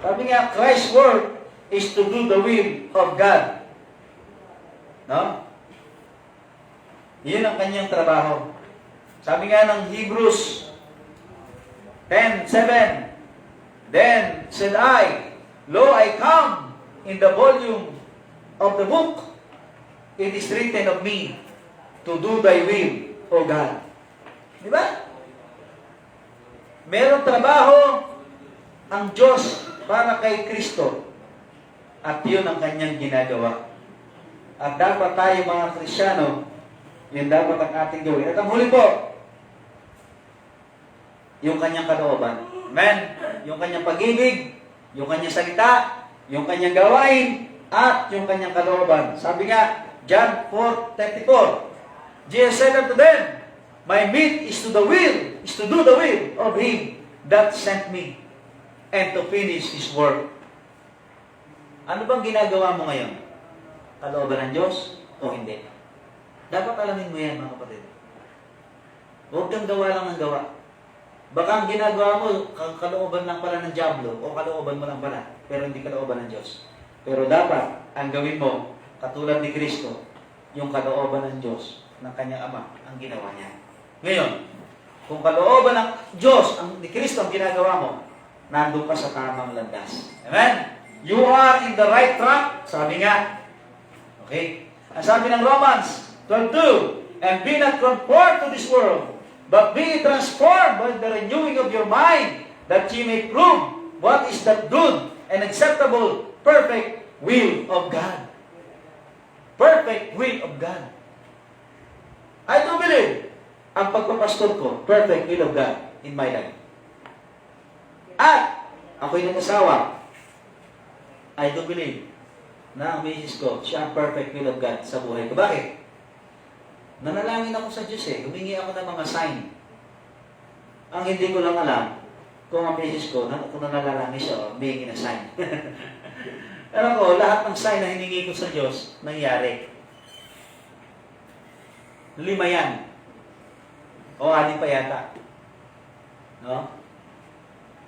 Sabi nga, Christ's work is to do the will of God. No? Yun ang kanyang trabaho. Sabi nga ng Hebrews 10:7, then said I, lo, I come in the volume of the book. It is written of me to do thy will, O God. Di ba? Merong trabaho ang Diyos para kay Kristo. At yun ang kanyang ginagawa. At dapat tayo mga Kristyano, yun dapat ang ating gawin. At ang huli po, yung kanyang kalooban. Amen? Yung kanyang pag-ibig, yung kanyang salita, yung kanyang gawain, at yung kanyang kalooban. Sabi nga, John 4:34, Jesus said unto them, my meat is to do the will of Him that sent me, and to finish His work. Ano bang ginagawa mo ngayon? Kalooban ng Diyos o hindi? Dapat alamin mo yan, mga kapatid. Huwag kang gawa lang ng gawa. Baka ang ginagawa mo, kalooban lang pala ng Diablo, o kalooban mo lang pala, pero hindi kalooban ng Diyos. Pero dapat, ang gawin mo, katulad ni Kristo, yung kalooban ng Diyos, ng kanyang Ama, ang ginawa niya. Ngayon, kung kalooban ng Diyos, ni Kristo ang ginagawa mo, nandun ka sa tamang landas. Amen? You are in the right track, sabi nga. Okay? Ang sabi ng Romans 12:2, and be not conformed to this world, but be transformed by the renewing of your mind, that ye may prove what is that good and acceptable, perfect will of God. Perfect will of God. I do believe, ang pagpapastor ko, perfect will of God in my life. At, ako'y nag-asawa, I do believe na ang misis ko, siya ang perfect will of God sa buhay ko. Bakit? Nanalangin ako sa Diyos eh. Humingi ako ng mga sign. Ang hindi ko lang alam, kung ang misis ko, kung nanalangin siya, humingi na sign. Alam ko, lahat ng sign na hiningi ko sa Diyos, nangyari. 5 yan. O 6 pa yata. No?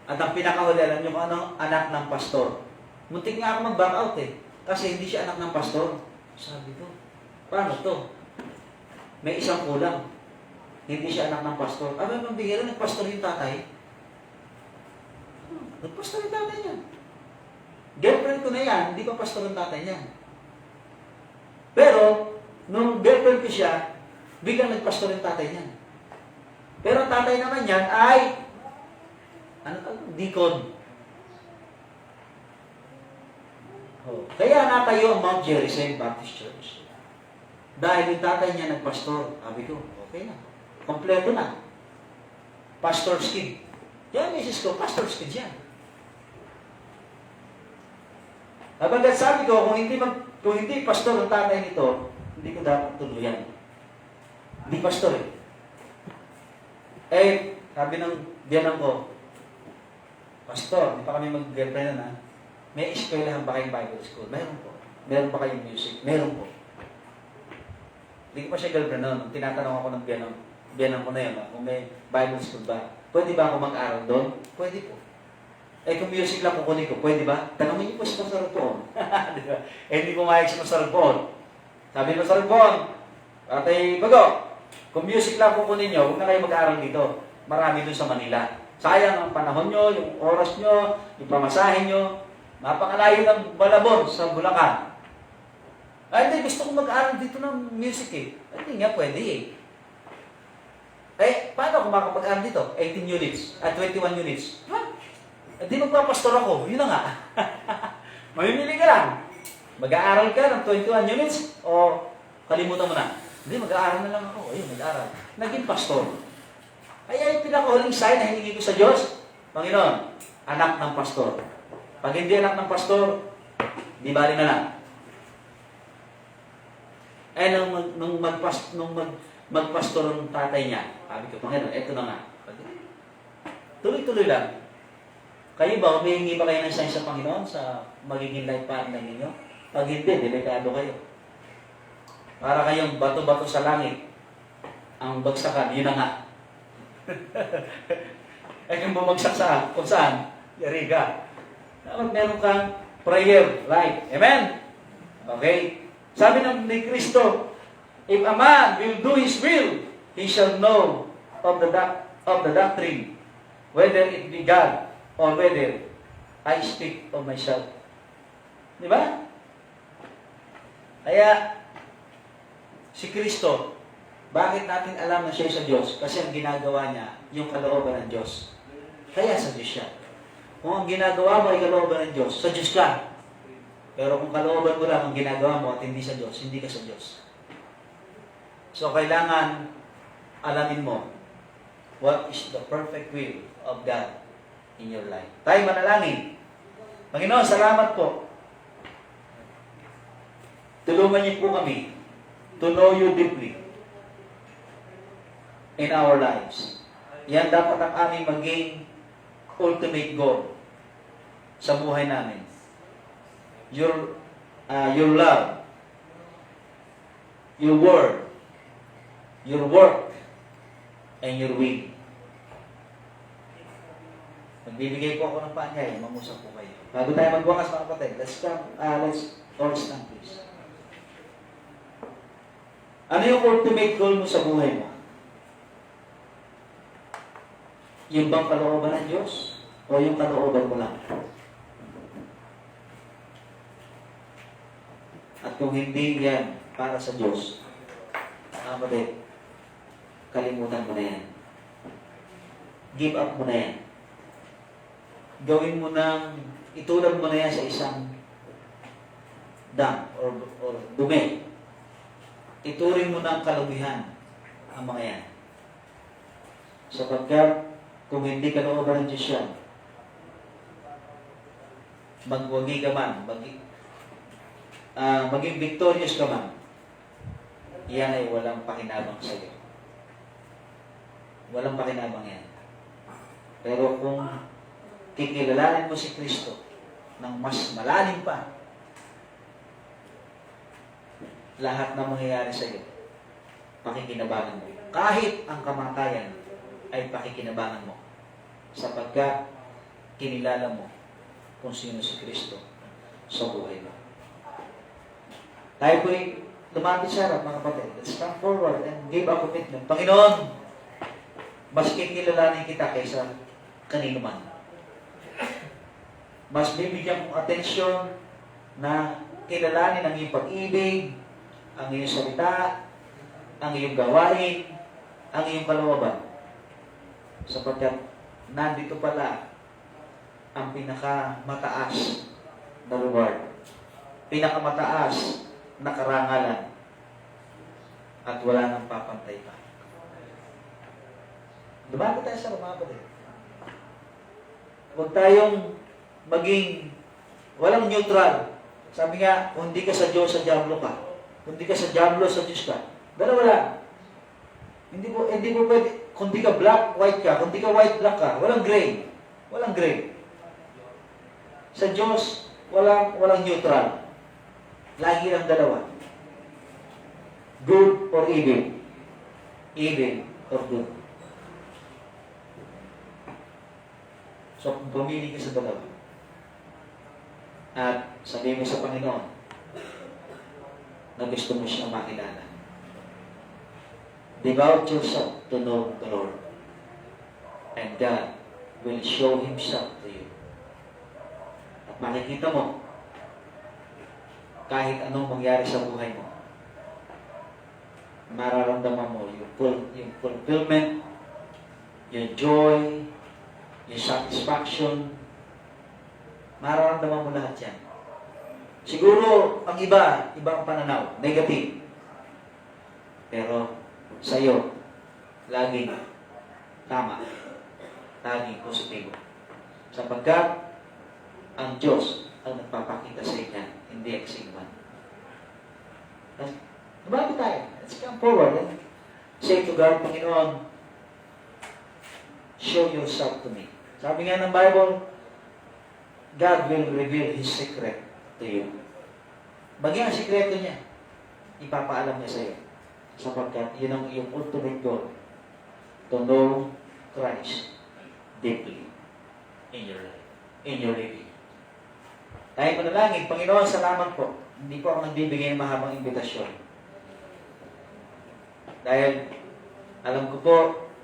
At ang pinakahuli, alam nyo kung anong anak ng pastor. Muntik nga ako mag-back out eh. Kasi hindi siya anak ng pastor. Sabi ko, paano to? May isang kulang. Hindi siya anak ng pastor. Abay, mambihira, nagpastor yung tatay. Nagpastor yung tatay niya. Girlfriend ko na yan, hindi pa pastor yung tatay niya. Pero, nung girlfriend ko siya, biglang nagpastor yung tatay niya. Pero ang tatay naman yan ay, deacon. Oh. Kaya natayo ang Mount Gerizim Baptist Church. Dahil yung tatay niya nagpastor. Sabi ko, okay na. Kompleto na. Pastor's kid. Yan, misis ko, pastor's kid yan. Habang sabi ko, kung hindi pastor ang tatay nito, hindi ko dapat tuluyan. Hindi pastor eh. Sabi ng biyanan ko, pastor, hindi pa kami mag-girlfriend na. May eskwelahan ba kayong Bible school? Meron po. Meron ba kayong music? Meron po. Hindi ko pa siya girlfriend noon. Tinatanong ako ng biyanan ko na yun, kung may Bible school ba? Pwede ba ako mag-aral doon? Pwede po. Kung music lang kukunin ko, pwede ba? Tanongin niyo po si Pastor Poon. Diba? Hindi pumayag si Pastor Poon. Sabi ni Pastor Poon, Tatay Bago, kung music lang kukunin niyo, huwag na kayo mag-aral dito. Marami doon sa Manila. Sayang ang panahon niyo, yung oras niyo, yung pamasahin niyo. Napakalayo ng Malabon sa Bulacan. Hindi, gusto kong mag-aaral dito ng music eh. Hindi nga, pwede eh. Paano kung makapag-aaral dito? 18 units, 21 units. Hindi magpapastor ako. Yun na nga. Mamimili ka lang. Mag-aaral ka ng 21 units o kalimutan mo na. Hindi, mag-aaral na lang ako. Ayun, mag-aaral. Naging pastor. Kaya yung pinakahuling sign na hiningi ko sa Diyos, Panginoon, anak ng pastor. Pag hindi anak ng pastor, di bali na lang. Nung magpastor ng tatay niya, sabi ko, Panginoon, eto na nga. Tuloy-tuloy lang. Kayo ba, humihingi ba kayo ng sign sa Panginoon sa magiging life partner ninyo? Pag hindi, delikado kayo. Para kayong bato-bato sa langit. Ang bagsakan, yun na nga. Kung bumagsak saan? Kung saan? Yari ka. Dapat meron kang prayer life. Amen? Okay? Sabi ni Kristo, if a man will do his will, he shall know of the doctrine, whether it be God or whether I speak of myself. Di ba? Kaya, si Kristo, bakit natin alam na siya sa Diyos? Kasi ang ginagawa niya, yung kalooban ng Diyos. Kaya sa Diyos siya. Kung ang ginagawa mo ay kalooban ng Diyos, sa Diyos ka. Pero kung kalooban mo lang ang ginagawa mo at hindi sa Diyos, hindi ka sa Diyos. So, kailangan alamin mo what is the perfect will of God in your life. Tayo manalangin. Panginoon, salamat po. Tulungan niyo po kami to know you deeply in our lives. Yan dapat ang aming maging ultimate goal sa buhay namin. Your love, your word, your work, and your will. Magbibigay po ako ng paanyay, mangusap po kayo. Bago tayo magwakas mga kapatid, let's all stand please. Ano yung ultimate goal mo sa buhay mo? Yung bang kalooban ng Diyos? O yung kalooban mo lang? At kung hindi yan para sa Diyos, kapatid, kalimutan mo na yan. Give up mo na yan. Gawin mo ng, itulad mo na yan sa isang dam or dumi. Ituring mo ng kalubihan ang mga yan. Sapagkat kung hindi ka nauuban ng Diyos yan, magwagi ka man, maging victorious ka man, yan ay walang pakinabang sa iyo. Walang pakinabang yan. Pero kung kikilalanin mo si Kristo ng mas malalim pa, lahat na mangyayari sa iyo, pakikinabangan mo. Kahit ang kamatayan ay pakikinabangan mo. Sapagkat kinilala mo kung sino si Kristo sa buhay mo. Tayo po'y lumapit sa harap, mga kapatid. Let's come forward and give a commitment. Panginoon, mas kikilalanin kita kaysa kanino man. Mas bibigyan kong atensyon na kilalanin ang iyong pag-ibig, ang iyong salita, ang iyong gawain, ang iyong kalooban. Sapagkat nandito pala ang pinakamataas na reward, pinakamataas na karangalan, at wala nang papantay pa. Lumapit tayo sa mga kapatid. Huwag tayong maging walang neutral. Sabi nga, kung hindi ka sa Diyos, sa Diablo ka. Kung hindi ka sa Diablo, sa Diyos ka. Dalawa lang. Hindi po pwede, kung hindi ka black, white ka. Kung hindi ka white, black ka. Walang gray. Walang gray. Sa Diyos, walang neutral. Lagi lang dalawa. Good or evil. Evil or good. So, pumili ka sa dalawa. At sabihin mo sa Panginoon na gusto mo siyang makilala. Devote yourself to know the Lord. And God will show Himself to you. At makikita mo, kahit anong mangyari sa buhay mo, mararamdaman mo yung fulfillment, yung joy, yung satisfaction, mararamdaman mo lahat yan. Siguro, ang ibang pananaw, negative. Pero, sa iyo, laging tama, laging positibo. Sapagkat, ang Diyos ang nagpapakita sa inyo, hindi ang sigman. Lumapit tayo. Let's come forward and say to God, Panginoon, show yourself to me. Sabi nga ng Bible, God will reveal His secret to you. Bagay ang sikreto niya, ipapaalam niya sa iyo. Sapagkat yun ang iyong ultimate goal, to know Christ deeply in your life, in your living. Tayo panalangin, Panginoon, salamat po. Hindi po ako nagbibigay ng mahabang imbitasyon. Dahil alam ko po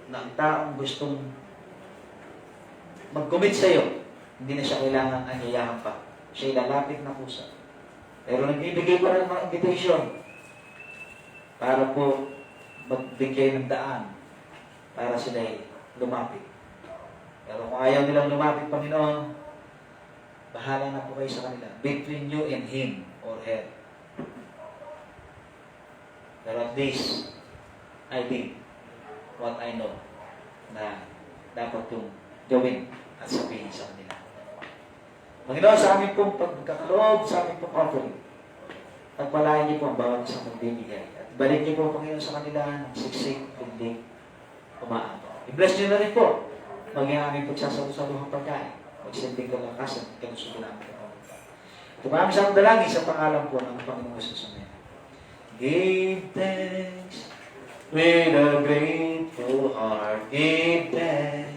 na ang taong gustong mag-commit sa iyo, hindi na siya kailangan anyayahan pa. Siya ilalapit na pusa. Pero nagbibigay pa rin ng mga invitation para po magbigay ng daan para sila lumapit. Pero kung ayaw nilang lumapit, Panginoon, bahala na po kayo sa kanila. Between you and him or her. Pero at least, I did what I know. na dapat yung gawin at sabihin sa kanila. Panginoon, sa aming pong pagkakaloob, sa aming pong offering, pagpalain niyo po ang bawat isang magbibigay. At balik niyo po, Panginoon, sa kanila ng siksik, kundi umaabot. I-bless niyo na rin po maging aming pagsasalusaluhang pagkain. Magsilbing kalakasan at kalusugan namin. Ito maraming sa dalangin sa pangalan po ng Panginoon Jesus. Amen. Give thanks with a grateful heart. Give thanks